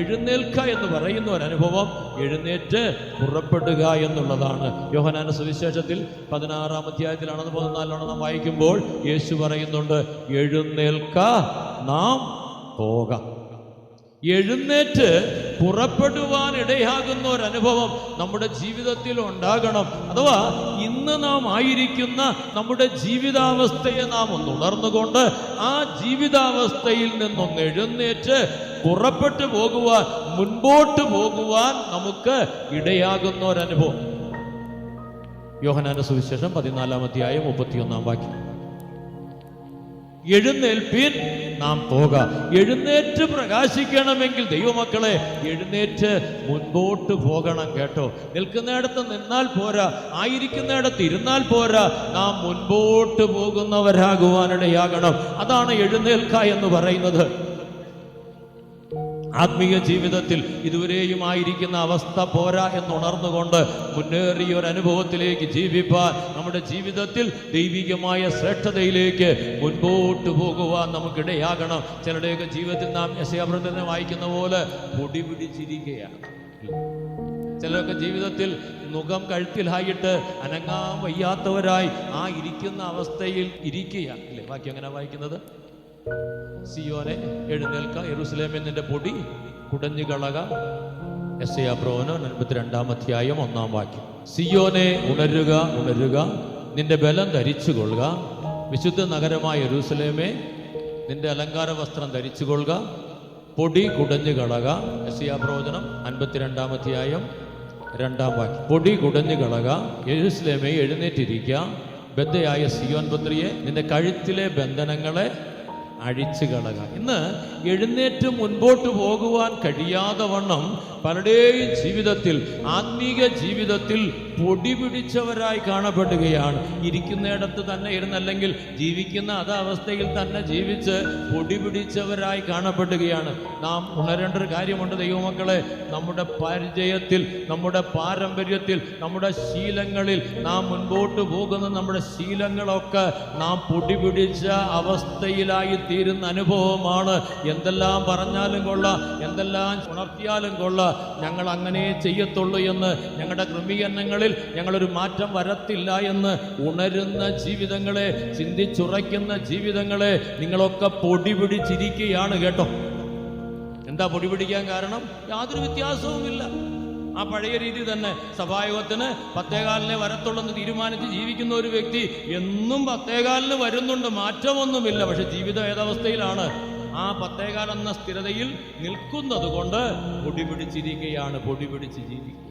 എഴുന്നേൽക്കുക എന്ന് പറയുന്ന ഒരനുഭവം എഴുന്നേറ്റ് പുറപ്പെടുക എന്നുള്ളതാണ്. യോഹന്നാന്റെ സുവിശേഷത്തിൽ 16-ാം അധ്യായത്തിലാണെന്ന് 14 നാം വായിക്കുമ്പോൾ യേശു പറയുന്നുണ്ട്, എഴുന്നേൽക്ക, നാം പോകാം. എഴുന്നേറ്റ് പുറപ്പെടുവാൻ ഇടയാകുന്ന ഒരനുഭവം നമ്മുടെ ജീവിതത്തിൽ ഉണ്ടാകണം. അഥവാ ഇന്ന് നാം ആയിരിക്കുന്ന നമ്മുടെ ജീവിതാവസ്ഥയെ നാം ഒന്ന് ഉണർന്നുകൊണ്ട് ആ ജീവിതാവസ്ഥയിൽ നിന്നൊന്ന് എഴുന്നേറ്റ് പുറപ്പെട്ടു പോകുവാൻ, മുൻപോട്ട് പോകുവാൻ നമുക്ക് ഇടയാകുന്ന ഒരനുഭവം. യോഹന്നാന്റെ സുവിശേഷം 14-ാം അധ്യായം 31-ാം വാക്യം, എഴുന്നേൽപ്പീൻ, നാം പോകാം. എഴുന്നേറ്റ് പ്രകാശിക്കണമെങ്കിൽ ദൈവമക്കളെ എഴുന്നേറ്റ് മുൻപോട്ട് പോകണം കേട്ടോ. നിൽക്കുന്നിടത്ത് നിന്നാൽ പോരാ, ആയിരിക്കുന്നിടത്ത് ഇരുന്നാൽ പോരാ, നാം മുൻപോട്ട് പോകുന്നവരാകുവാനിടയാകണം. അതാണ് എഴുന്നേൽക്ക എന്ന് പറയുന്നത്. ആത്മീയ ജീവിതത്തിൽ ഇതുവരെയും ആയിരിക്കുന്ന അവസ്ഥ പോരാ എന്നുണർന്നുകൊണ്ട് മുന്നേറിയ ഒരു അനുഭവത്തിലേക്ക് ജീവിപ്പാൻ, നമ്മുടെ ജീവിതത്തിൽ ദൈവികമായ ശ്രേഷ്ഠതയിലേക്ക് മുൻപോട്ട് പോകുവാൻ നമുക്കിടയാകണം. ചിലരുടെയൊക്കെ ജീവിതത്തിൽ നാം യെശയ്യാപ്രവചനം വായിക്കുന്ന പോലെ പൊടി പിടിച്ചിരിക്കുകയാണ്. ചിലരൊക്കെ ജീവിതത്തിൽ മുഖം കഴുത്തിലായിട്ട് അനങ്ങാൻ വയ്യാത്തവരായി ആ ഇരിക്കുന്ന അവസ്ഥയിൽ ഇരിക്കുകയാണ്. അല്ലേ വാക്യം എങ്ങനെ വായിക്കുന്നത്? സിയോനെ എഴുന്നേൽക്ക, യെരൂശലേമേ നിന്റെ പൊടി കുടഞ്ഞു കളക. യെശയ്യാപ്രവചനം 52-ാം അധ്യായം 1-ാം വാക്യം. സിയോനെ ഉണരുക, ഉണരുക, നിന്റെ ബലം ധരിച്ചു കൊള്ളുക. വിശുദ്ധ നഗരമായ യെരൂശലേമേ നിന്റെ അലങ്കാര വസ്ത്രം ധരിച്ചു കൊള്ളുക, പൊടി കുടഞ്ഞു കളക. യെശയ്യാപ്രവചനം 52-ാം അധ്യായം 2-ാം വാക്യം. പൊടി കുടഞ്ഞു കളക, യെരൂശലേമേ എഴുന്നേറ്റിരിക്കുക, ബദ്ധയായ സിയോൻ പുത്രിയെ നിന്റെ കഴുത്തിലെ ബന്ധനങ്ങളെ അഴിച്ചു കളക. ഇന്ന് എഴുന്നേറ്റ് മുൻപോട്ട് പോകുവാൻ കഴിയാതെ വണ്ണം പലരുടെയും ജീവിതത്തിൽ, ആത്മീക ജീവിതത്തിൽ പൊടി പിടിച്ചവരായി കാണപ്പെടുകയാണ്. ഇരിക്കുന്നിടത്ത് തന്നെ ഇരുന്നല്ലെങ്കിൽ ജീവിക്കുന്ന അതവസ്ഥയിൽ തന്നെ ജീവിച്ച് പൊടി പിടിച്ചവരായി കാണപ്പെടുകയാണ്. നാം ഉണരേണ്ട ഒരു കാര്യമുണ്ട് ദൈവമക്കളെ. നമ്മുടെ പരിചയത്തിൽ, നമ്മുടെ പാരമ്പര്യത്തിൽ, നമ്മുടെ ശീലങ്ങളിൽ നാം മുൻപോട്ട് പോകുന്ന നമ്മുടെ ശീലങ്ങളൊക്കെ നാം പൊടി പിടിച്ച അവസ്ഥയിലായി തീരുന്ന അനുഭവമാണ്. എന്തെല്ലാം പറഞ്ഞാലും കൊള്ളാം, എന്തെല്ലാം ഉണർത്തിയാലും കൊള്ളാം, ഞങ്ങൾ അങ്ങനെ ചെയ്യത്തുള്ളൂ എന്ന്, ഞങ്ങളുടെ ക്രമീകരണങ്ങളിൽ ഞങ്ങളൊരു മാറ്റം വരത്തില്ല എന്ന് ഉണരുന്ന ജീവിതങ്ങളെ, ചിന്തിച്ചുറയ്ക്കുന്ന ജീവിതങ്ങളെ നിങ്ങളൊക്കെ പൊടി പിടിച്ചിരിക്കുകയാണ് കേട്ടോ. എന്താ പൊടി പിടിക്കാൻ കാരണം? യാതൊരു വ്യത്യാസവുമില്ല. ആ പഴയ രീതി തന്നെ. സഭായോഗത്തിന് 10:15 വരത്തുള്ളെന്ന് തീരുമാനിച്ച് ജീവിക്കുന്ന ഒരു വ്യക്തി എന്നും 10:15 വരുന്നുണ്ട്, മാറ്റമൊന്നുമില്ല. പക്ഷെ ജീവിതം ഏതവസ്ഥയിലാണ്? ആ 10:15 എന്ന സ്ഥിരതയിൽ നിൽക്കുന്നത് കൊണ്ട് പൊടി പിടിച്ചിരിക്കുകയാണ്, പൊടി പിടിച്ച് ജീവിക്കുക.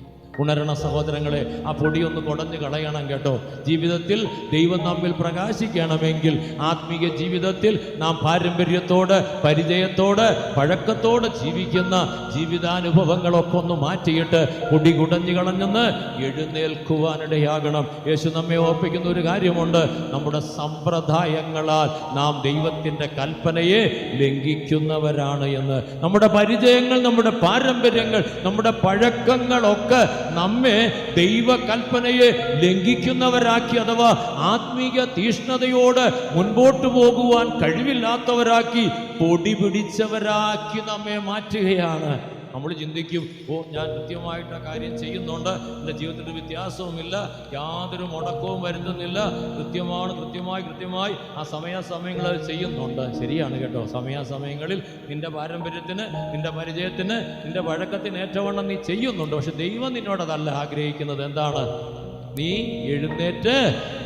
ഉണരണ സഹോദരങ്ങളെ, ആ പൊടിയൊന്ന് കുടഞ്ഞു കളയണം കേട്ടോ. ജീവിതത്തിൽ ദൈവം നമ്മിൽ പ്രകാശിക്കണമെങ്കിൽ, ആത്മീയ ജീവിതത്തിൽ നാം പാരമ്പര്യത്തോട്, പരിചയത്തോട്, പഴക്കത്തോട് ജീവിക്കുന്ന ജീവിതാനുഭവങ്ങളൊക്കെ ഒന്ന് മാറ്റിയിട്ട് പൊടി കുടഞ്ഞു കളഞ്ഞെന്ന് എഴുന്നേൽക്കുവാനിടയാകണം. യേശു നമ്മെ ഓർപ്പിക്കുന്ന ഒരു കാര്യമുണ്ട്. നമ്മുടെ സമ്പ്രദായങ്ങളാൽ നാം ദൈവത്തിൻ്റെ കൽപ്പനയെ ലംഘിക്കുന്നവരാണ് എന്ന്. നമ്മുടെ പരിചയങ്ങൾ, നമ്മുടെ പാരമ്പര്യങ്ങൾ, നമ്മുടെ പഴക്കങ്ങളൊക്കെ നമ്മെ ദൈവകൽപ്പനയെ ലംഘിക്കുന്നവരാക്കി, അഥവാ ആത്മീക തീഷ്ണതയോട് മുൻപോട്ട് പോകുവാൻ കഴിവില്ലാത്തവരാക്കി, പൊടി പിടിച്ചവരാക്കി നമ്മെ മാറ്റുകയാണ്. നമ്മൾ ചിന്തിക്കും, ഞാൻ കൃത്യമായിട്ട് കാര്യം ചെയ്യുന്നുണ്ട്, എൻ്റെ ജീവിതത്തിൽ വ്യത്യാസവുമില്ല, യാതൊരു മുടക്കവും വരുത്തുന്നില്ല, കൃത്യമായി ആ സമയങ്ങളിൽ അത് ചെയ്യുന്നുണ്ട്. ശരിയാണ് കേട്ടോ. സമയങ്ങളിൽ നിന്റെ പാരമ്പര്യത്തിന്, നിന്റെ പരിചയത്തിന്, നിന്റെ വഴക്കത്തിന് ഏറ്റവണ്ണം നീ ചെയ്യുന്നുണ്ട്. പക്ഷെ ദൈവം നിന്നോടതല്ല ആഗ്രഹിക്കുന്നത്. എന്താണ്? നീ എഴുന്നേറ്റ്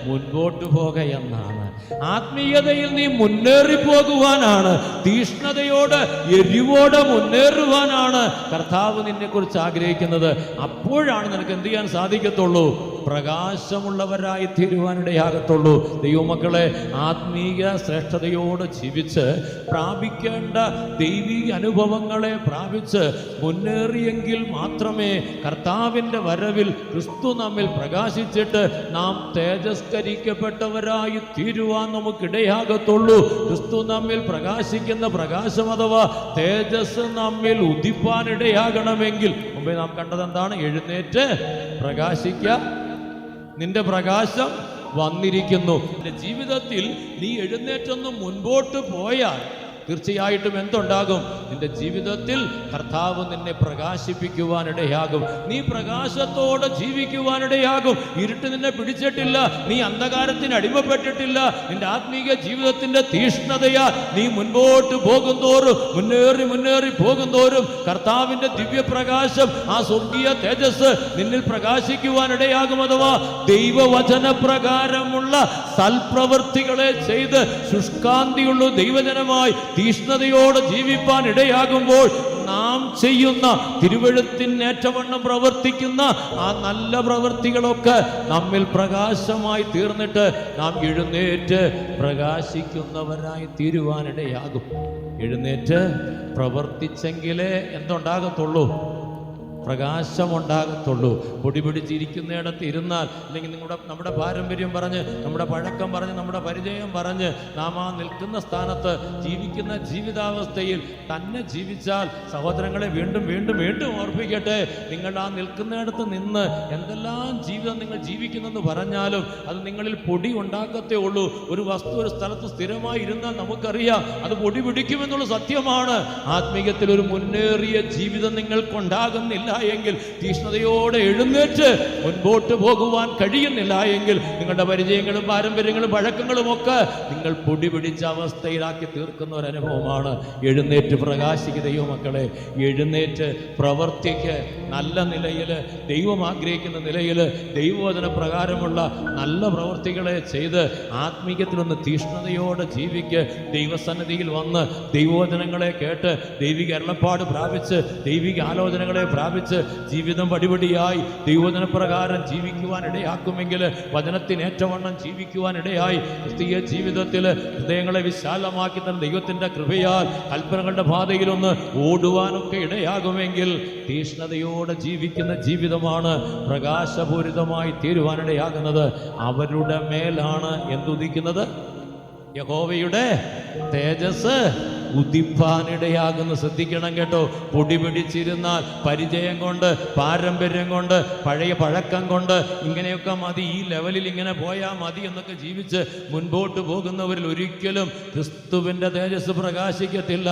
മുൻപോട്ട് പോക എന്നാണ്. ആത്മീയതയിൽ നീ മുന്നേറിപ്പോകുവാനാണ്, തീഷ്ണതയോട് എരിവോടെ മുന്നേറുവാനാണ് കർത്താവ് നിന്നെ കുറിച്ച് ആഗ്രഹിക്കുന്നത്. അപ്പോഴാണ് നിനക്ക് എന്ത് ചെയ്യാൻ സാധിക്കത്തുള്ളൂ? പ്രകാശമുള്ളവരായി തീരുവാനിടയാകത്തുള്ളൂ. ദൈവമക്കളെ, ആത്മീയ ശ്രേഷ്ഠതയോട് ജീവിച്ച് പ്രാപിക്കേണ്ട ദൈവിക അനുഭവങ്ങളെ പ്രാപിച്ച് മുന്നേറിയെങ്കിൽ മാത്രമേ കർത്താവിൻ്റെ വരവിൽ ക്രിസ്തു നമ്മിൽ പ്രകാശിച്ചിട്ട് നാം തേജസ്കരിക്കപ്പെട്ടവരായി തീരുവാൻ നമുക്കിടയാകത്തുള്ളൂ. ക്രിസ്തു നമ്മിൽ പ്രകാശിക്കുന്ന പ്രകാശം അഥവാ തേജസ് നമ്മിൽ ഉദിപ്പാനിടയാകണമെങ്കിൽ മുമ്പേ നാം കണ്ടത് എന്താണ്? എഴുന്നേറ്റ് പ്രകാശിക്കുക, നിന്റെ പ്രകാശം വന്നിരിക്കുന്നു. നിന്റെ ജീവിതത്തിൽ നീ എഴുന്നേറ്റൊന്ന് മുൻപോട്ട് പോയാൽ തീർച്ചയായിട്ടും എന്തുണ്ടാകും? നിന്റെ ജീവിതത്തിൽ കർത്താവ് നിന്നെ പ്രകാശിപ്പിക്കുവാനിടയാകും. നീ പ്രകാശത്തോടെ ജീവിക്കുവാനിടയാകും. ഇരുട്ട് നിന്നെ പിടിച്ചിട്ടില്ല, നീ അന്ധകാരത്തിന് അടിമപ്പെട്ടിട്ടില്ല. നിന്റെ ആത്മീക ജീവിതത്തിന്റെ തീഷ്ണതയാ നീ മുൻപോട്ട് പോകുന്തോറും, മുന്നേറി പോകുന്തോറും കർത്താവിന്റെ ദിവ്യപ്രകാശം, ആ സ്വർഗീയ തേജസ് നിന്നിൽ പ്രകാശിക്കുവാനിടയാകും. അഥവാ ദൈവവചനപ്രകാരമുള്ള സൽപ്രവൃത്തികളെ ചെയ്ത് ശുഷ്കാന്തിയുള്ള ദൈവജനമായി തീഷ്ണതയോടെ ജീവിപ്പാൻ ഇടയാകുമ്പോൾ നാം ചെയ്യുന്ന തിരുവെഴുത്തിനേറ്റവണ്ണം പ്രവർത്തിക്കുന്ന ആ നല്ല പ്രവൃത്തികളൊക്കെ നമ്മിൽ പ്രകാശമായി തീർന്നിട്ട് നാം എഴുന്നേറ്റ് പ്രകാശിക്കുന്നവരായി തീരുവാനിടയാകും. എഴുന്നേറ്റ് പ്രവർത്തിച്ചെങ്കിലേ എന്തുണ്ടാകത്തുള്ളൂ? പ്രകാശമുണ്ടാകത്തുള്ളൂ. പൊടി പിടിച്ചിരിക്കുന്നിടത്ത് ഇരുന്നാൽ, അല്ലെങ്കിൽ നമ്മുടെ പാരമ്പര്യം പറഞ്ഞ്, നമ്മുടെ പഴക്കം പറഞ്ഞ്, നമ്മുടെ പരിചയം പറഞ്ഞ് നാം ആ നിൽക്കുന്ന സ്ഥാനത്ത് ജീവിക്കുന്ന ജീവിതാവസ്ഥയിൽ തന്നെ ജീവിച്ചാൽ, സഹോദരങ്ങളെ വീണ്ടും വീണ്ടും വീണ്ടും ഓർപ്പിക്കട്ടെ, നിങ്ങൾ ആ നിൽക്കുന്നിടത്ത് നിന്ന് എന്തെല്ലാം ജീവിതം നിങ്ങൾ ജീവിക്കുന്നെന്ന് പറഞ്ഞാലും അത് നിങ്ങളിൽ പൊടി ഉണ്ടാക്കത്തേ ഉള്ളൂ. ഒരു വസ്തു ഒരു സ്ഥലത്ത് സ്ഥിരമായി ഇരുന്നാൽ നമുക്കറിയാം അത് പൊടി പിടിക്കുമെന്നുള്ള സത്യമാണ്. ആത്മീയത്തിൽ ഒരു മുന്നേറിയ ജീവിതം നിങ്ങൾക്കുണ്ടാകുന്നില്ല എങ്കിൽ, തീഷ്ണതയോടെ എഴുന്നേറ്റ് മുൻപോട്ട് പോകുവാൻ കഴിയുന്നില്ല എങ്കിൽ, നിങ്ങളുടെ പരിചയങ്ങളും പാരമ്പര്യങ്ങളും പഴക്കങ്ങളും ഒക്കെ നിങ്ങൾ പൊടി പിടിച്ച അവസ്ഥയിലാക്കി തീർക്കുന്ന ഒരു അനുഭവമാണ്. എഴുന്നേറ്റ് പ്രകാശിക്കുക ദൈവമക്കളെ, എഴുന്നേറ്റ് പ്രവർത്തിക്ക്. നല്ല നിലയിൽ, ദൈവം ആഗ്രഹിക്കുന്ന നിലയിൽ ദൈവവചന പ്രകാരമുള്ള നല്ല പ്രവൃത്തികളെ ചെയ്ത് ആത്മീയത്തിലൊന്ന് തീഷ്ണതയോടെ ജീവിക്ക്. ദൈവസന്നിധിയിൽ വന്ന് ദൈവവചനങ്ങളെ കേട്ട് ദൈവിക അരുളപ്പാട് പ്രാപിച്ച് ദൈവിക ആലോചനകളെ പ്രാപിച്ച് ജീവിതം പടിപടിയായി ദൈവവചന പ്രകാരം ജീവിക്കുവാൻ ഇടയാക്കുമെങ്കിൽ, വചനത്തിനേറ്റവണ്ണം ജീവിക്കുവാൻ ഇടയായി ക്രിസ്തീയ ജീവിതത്തിൽ ഹൃദയങ്ങളെ വിശാലമാക്കി തന്ന ദൈവത്തിന്റെ കൃപയാൽ കൽപ്പനകളുടെ പാതയിലൊന്ന് ഓടുവാനൊക്കെ ഇടയാകുമെങ്കിൽ, തീഷ്ണതയോടെ ജീവിക്കുന്ന ജീവിതമാണ് പ്രകാശപൂരിതമായി തീരുവാനിടയാകുന്നത്. അവരുടെ മേലാണ് എന്തുദിക്കുന്നത്? യഹോവയുടെ തേജസ് ഉദിപ്പാനിടയാകുന്നു. ശ്രദ്ധിക്കണം കേട്ടോ. പൊടി പിടിച്ചിരുന്നാൽ പരിചയം കൊണ്ട്, പാരമ്പര്യം കൊണ്ട്, പഴയ പഴക്കം കൊണ്ട് ഇങ്ങനെയൊക്കെ മതി, ഈ ലെവലിൽ ഇങ്ങനെ പോയാൽ മതി എന്നൊക്കെ ജീവിച്ച് മുൻപോട്ട് പോകുന്നവരിൽ ഒരിക്കലും ക്രിസ്തുവിൻ്റെ തേജസ് പ്രകാശിക്കത്തില്ല.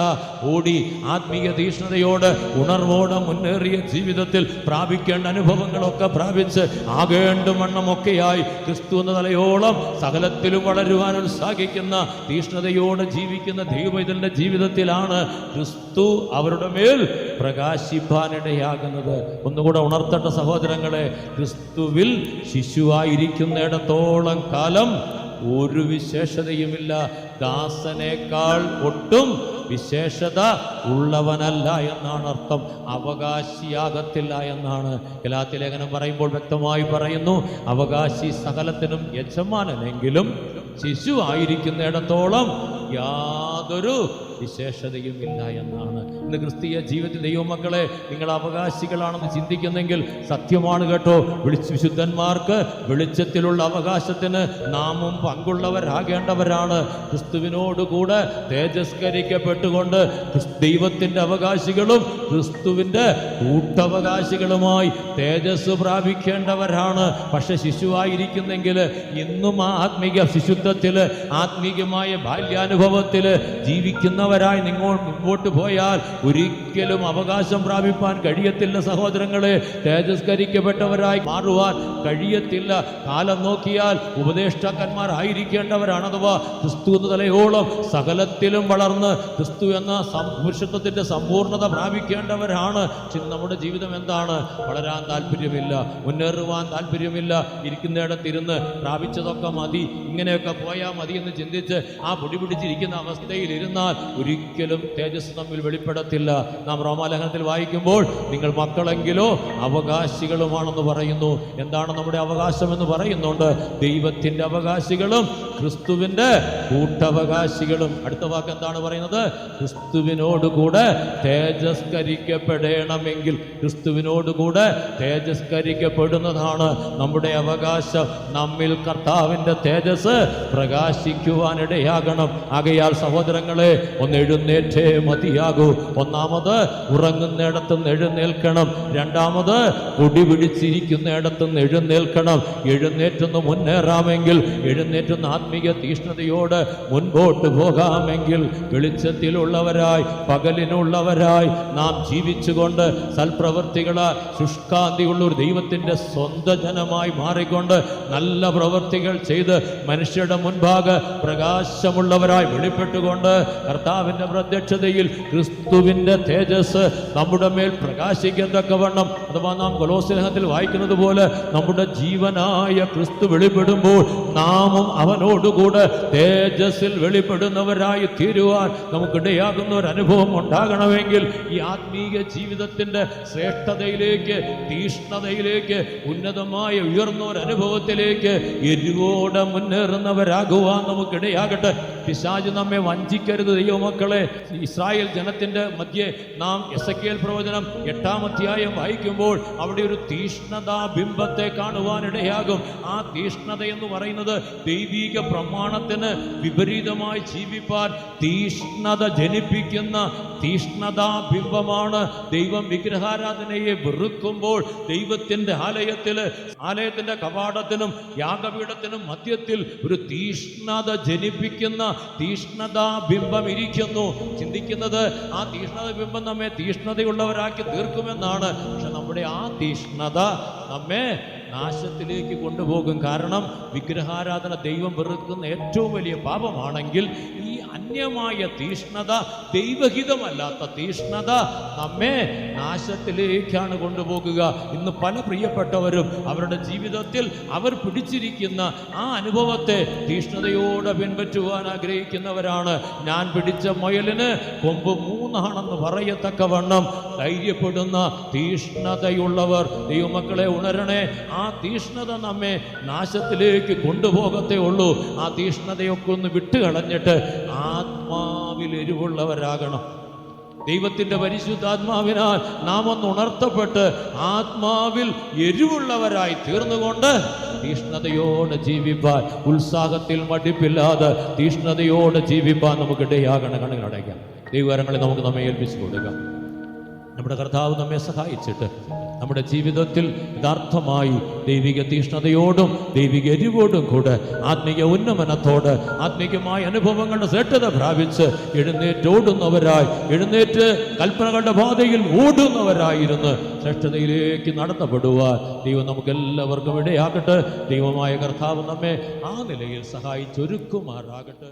ഓടി ആത്മീയ തീഷ്ണതയോട് ഉണർവോടെ മുന്നേറിയ ജീവിതത്തിൽ പ്രാപിക്കേണ്ട അനുഭവങ്ങളൊക്കെ പ്രാപിച്ച് ആകേണ്ട വണ്ണമൊക്കെയായി ക്രിസ്തു എന്ന തലയോളം സകലത്തിലും വളരുവാൻ ഉത്സാഹിക്കുന്ന തീഷ്ണതയോടെ ജീവിക്കുന്ന ദൈവത്തിന്റെ ജീവിതത്തിലാണ് ക്രിസ്തു അവരുടെ മേൽ പ്രകാശിപ്പാനിടയാകുന്നത്. ഒന്നുകൂടെ ഉണർത്തട്ടെ സഹോദരങ്ങളെ, ക്രിസ്തുവിൽ ശിശുവായിരിക്കുന്നിടത്തോളം കാലം ഒരു വിശേഷതയുമില്ല. ദാസനേക്കാൾ ഒട്ടും വിശേഷത ഉള്ളവനല്ല എന്നാണ് അർത്ഥം. അവകാശിയാകത്തില്ല എന്നാണ് ഗലാത്യ ലേഖനം പറയുമ്പോൾ വ്യക്തമായി പറയുന്നു. അവകാശി സകലത്തിനും യജമാനനെങ്കിലും ശിശു ആയിരിക്കുന്നിടത്തോളം യാതൊരു വിശേഷതയുമില്ല എന്നാണ്. ഇന്ന് ക്രിസ്തീയ ജീവിതത്തിൽ ദൈവമക്കളെ, നിങ്ങൾ അവകാശികളാണെന്ന് ചിന്തിക്കുന്നെങ്കിൽ സത്യമാണ് കേട്ടോ. വിശുദ്ധന്മാർക്ക് വെളിച്ചത്തിലുള്ള അവകാശത്തിന് നാമും പങ്കുള്ളവരാകേണ്ടവരാണ്. ക്രിസ്തുവിനോടുകൂടെ തേജസ്കരിക്കപ്പെട്ടുകൊണ്ട് ദൈവത്തിൻ്റെ അവകാശികളും ക്രിസ്തുവിൻ്റെ കൂട്ടവകാശികളുമായി തേജസ് പ്രാപിക്കേണ്ടവരാണ്. പക്ഷെ ശിശുവായിരിക്കുന്നെങ്കിൽ ഇന്നും ആ ആത്മീക ശിശുത്വത്തിൽ, ആത്മീകമായ ബാല്യാനുഭവത്തിൽ ജീവിക്കുന്നവരായി നിങ്ങൾ മുമ്പോട്ട് പോയാൽ ഒരിക്കലും അവകാശം പ്രാപിപ്പാൻ കഴിയത്തില്ല സഹോദരങ്ങളെ. തേജസ്കരിക്കപ്പെട്ടവരായി മാറുവാൻ കഴിയത്തില്ല. കാലം നോക്കിയാൽ ഉപദേഷ്ടാക്കന്മാരായിരിക്കേണ്ടവരാണ്, അഥവാ ക്രിസ്തു എന്ന തലയോളം സകലത്തിലും വളർന്ന് ക്രിസ്തു എന്ന പുരുഷത്വത്തിന്റെ സമ്പൂർണത പ്രാപിക്കേണ്ടവരാണ്. നമ്മുടെ ജീവിതം എന്താണ്? വളരാൻ താല്പര്യമില്ല, മുന്നേറുവാൻ താല്പര്യമില്ല, ഇരിക്കുന്നിടത്തിരുന്ന് പ്രാപിച്ചതൊക്കെ മതി, ഇങ്ങനെയൊക്കെ പോയാൽ മതി എന്ന് ചിന്തിച്ച് ആ പൊടി പിടിച്ചിരിക്കുന്ന അവസ്ഥയിൽ ഇരുന്നാൽ ഒരിക്കലും തേജസ് തമ്മിൽ വെളിപ്പെടത്തില്ല. നാം റോമാലേഖനത്തിൽ വായിക്കുമ്പോൾ നിങ്ങൾ മക്കളെങ്കിലോ അവകാശികളുമാണെന്ന് പറയുന്നു. എന്താണ് നമ്മുടെ അവകാശം എന്ന് പറയുന്നുണ്ട്? ദൈവത്തിന്റെ അവകാശികളും ക്രിസ്തുവിന്റെ കൂട്ടവകാശികളും. അടുത്ത വാക്ക് എന്താണ് പറയുന്നത്? ക്രിസ്തുവിനോടുകൂടെ തേജസ്കരിക്കപ്പെടണമെങ്കിൽ ക്രിസ്തുവിനോടുകൂടെ തേജസ്കരിക്കപ്പെടുന്നതാണ് നമ്മുടെ അവകാശം. നമ്മിൽ കർത്താവിന്റെ തേജസ് പ്രകാശിക്കുവാനിടയാകണം. ആകയാൽ സഹോദരങ്ങളെ, ഒന്ന് എഴുന്നേറ്റേ മതിയാകൂ. ഒന്നാമത് ഉറങ്ങുന്നിടത്തുനിന്ന് എഴുന്നേൽക്കണം. രണ്ടാമത് പൊടി പിടിച്ചിരിക്കുന്നിടത്തുനിന്ന് എഴുന്നേൽക്കണം. എഴുന്നേറ്റൊന്ന് മുന്നേറാമെങ്കിൽ, എഴുന്നേറ്റൊന്ന് ആത്മീയ തീഷ്ണതയോട് മുൻപോട്ട് പോകാമെങ്കിൽ, വെളിച്ചത്തിലുള്ളവരായി പകലിനുള്ളവരായി നാം ജീവിച്ചുകൊണ്ട് സൽപ്രവൃത്തികളാൽ ശുഷ്കാന്തിയുള്ള ഒരു ദൈവത്തിന്റെ സ്വന്തം ജനമായി മാറിക്കൊണ്ട് നല്ല പ്രവൃത്തികൾ ചെയ്ത് മനുഷ്യരുടെ മുൻപാകെ പ്രകാശമുള്ളവരായി വെളിപ്പെട്ടുകൊണ്ട് കർത്താവിന്റെ പ്രത്യക്ഷതയിൽ ക്രിസ്തുവിന്റെ തേജസ് നമ്മുടെ മേൽ പ്രകാശിക്കത്തക്കവണ്ണം, അഥവാ നാം കൊലോസ്യലേഖനത്തിൽ വായിക്കുന്നത് പോലെ നമ്മുടെ ജീവനായ ക്രിസ്തു വെളിപ്പെടുമ്പോൾ നാമും അവനോടുകൂടെ തേജസ്സിൽ വെളിപ്പെടുന്നവരായി തീരുവാൻ നമുക്കിടയാകുന്ന ഒരു അനുഭവം ഉണ്ടാകണമെങ്കിൽ ഈ ആത്മീയ ജീവിതത്തിന്റെ ശ്രേഷ്ഠതയിലേക്ക്, തീഷ്ണതയിലേക്ക്, ഉന്നതമായ ഉയർന്ന ഒരു അനുഭവത്തിലേക്ക് എരിവോടെ മുന്നേറുന്നവരാകുവാൻ നമുക്കിടയാകട്ടെ. പിശാച് നമ്മെ വഞ്ചിക്കരുത് ദൈവമക്കളെ. ഇസ്രായേൽ ജനത്തിന്റെ മധ്യേ നാം എസെക്കിയേൽ പ്രവചനം 8-ാം അധ്യായം വായിക്കുമ്പോൾ അവിടെ ഒരു തീഷ്ണതാ ബിംബത്തെ കാണുവാനിടയാകും. ആ തീഷ്ണത എന്ന് പറയുന്നത് ദൈവിക പ്രമാണത്തിന് വിപരീതമായി ജീവിപ്പാൻ തീഷ്ണത ജനിപ്പിക്കുന്ന തീഷ്ണതാ ബിംബമാണ്. ദൈവം വിഗ്രഹാരാധനയെ വെറുക്കുമ്പോൾ ദൈവത്തിന്റെ ആലയത്തിന്റെ കവാടത്തിനും യാഗപീഠത്തിനും മധ്യത്തിൽ ഒരു തീഷ്ണത ജനിപ്പിക്കുന്ന തീഷ്ണതാ ബിംബം ഇരിക്കുന്നു. ചിന്തിക്കുന്നത് ആ തീഷ്ണത ബിംബം നമ്മെ തീഷ്ണതയുള്ളവരാക്കി തീർക്കുമെന്നാണ്. പക്ഷെ നമ്മുടെ ആ തീഷ്ണത നമ്മെ നാശത്തിലേക്ക് കൊണ്ടുപോകും. കാരണം വിഗ്രഹാരാധന ദൈവം വെറുക്കുന്ന ഏറ്റവും വലിയ പാപമാണെങ്കിൽ ഈ അന്യമായ തീഷ്ണത, ദൈവഹിതമല്ലാത്ത തീഷ്ണത നമ്മെ നാശത്തിലേക്കാണ് കൊണ്ടുപോകുക. ഇന്ന് പല പ്രിയപ്പെട്ടവരും അവരുടെ ജീവിതത്തിൽ അവർ പിടിച്ചിരിക്കുന്ന ആ അനുഭവത്തെ തീഷ്ണതയോടെ പിൻപറ്റുവാൻ ആഗ്രഹിക്കുന്നവരാണ്. ഞാൻ പിടിച്ച മുയലിന് കൊമ്പ് 3 പറയത്തക്കവണ്ണം ധൈര്യപ്പെടുന്ന തീഷ്ണതയുള്ളവർ. ദൈവമക്കളെ, ഉണരണേ. ആ തീഷ്ണത നമ്മെ നാശത്തിലേക്ക് കൊണ്ടുപോകത്തേ ഉള്ളൂ. ആ തീഷ്ണതയൊക്കെ ഒന്ന് വിട്ടുകളഞ്ഞിട്ട് ആത്മാവിൽ എരിവുള്ളവരാകണം. ദൈവത്തിന്റെ പരിശുദ്ധാത്മാവിനാൽ നാം ഒന്ന് ഉണർത്തപ്പെട്ട് ആത്മാവിൽ എരിവുള്ളവരായി തീർന്നുകൊണ്ട് തീഷ്ണതയോടെ ജീവിപ്പാൻ, ഉത്സാഹത്തിൽ മടിപ്പില്ലാതെ തീഷ്ണതയോടെ ജീവിപ്പാൻ നമുക്കിടയാകണം. കണ്ണുകളടയ്ക്കാം. ദൈവകരങ്ങളെ നമുക്ക് നമ്മെ ഏൽപ്പിച്ചു കൊടുക്കാം. നമ്മുടെ കർത്താവ് നമ്മെ സഹായിച്ചിട്ട് നമ്മുടെ ജീവിതത്തിൽ യഥാർത്ഥമായി ദൈവിക തീഷ്ണതയോടും ദൈവിക എരിവോടും കൂടെ ആത്മീയ ഉന്നമനത്തോട് ആത്മീയമായ അനുഭവങ്ങളുടെ ശ്രേഷ്ഠത പ്രാപിച്ച് എഴുന്നേറ്റ് കൽപ്പനകളുടെ പാതയിൽ ഓടുന്നവരായിരുന്ന് ശ്രേഷ്ഠതയിലേക്ക് നടത്തപ്പെടുവാൻ ദൈവം നമുക്ക് എല്ലാവർക്കും ഇടയാകട്ടെ. ദൈവമായ കർത്താവ് നമ്മെ ആ നിലയിൽ സഹായിച്ചൊരുക്കുമാറാകട്ടെ.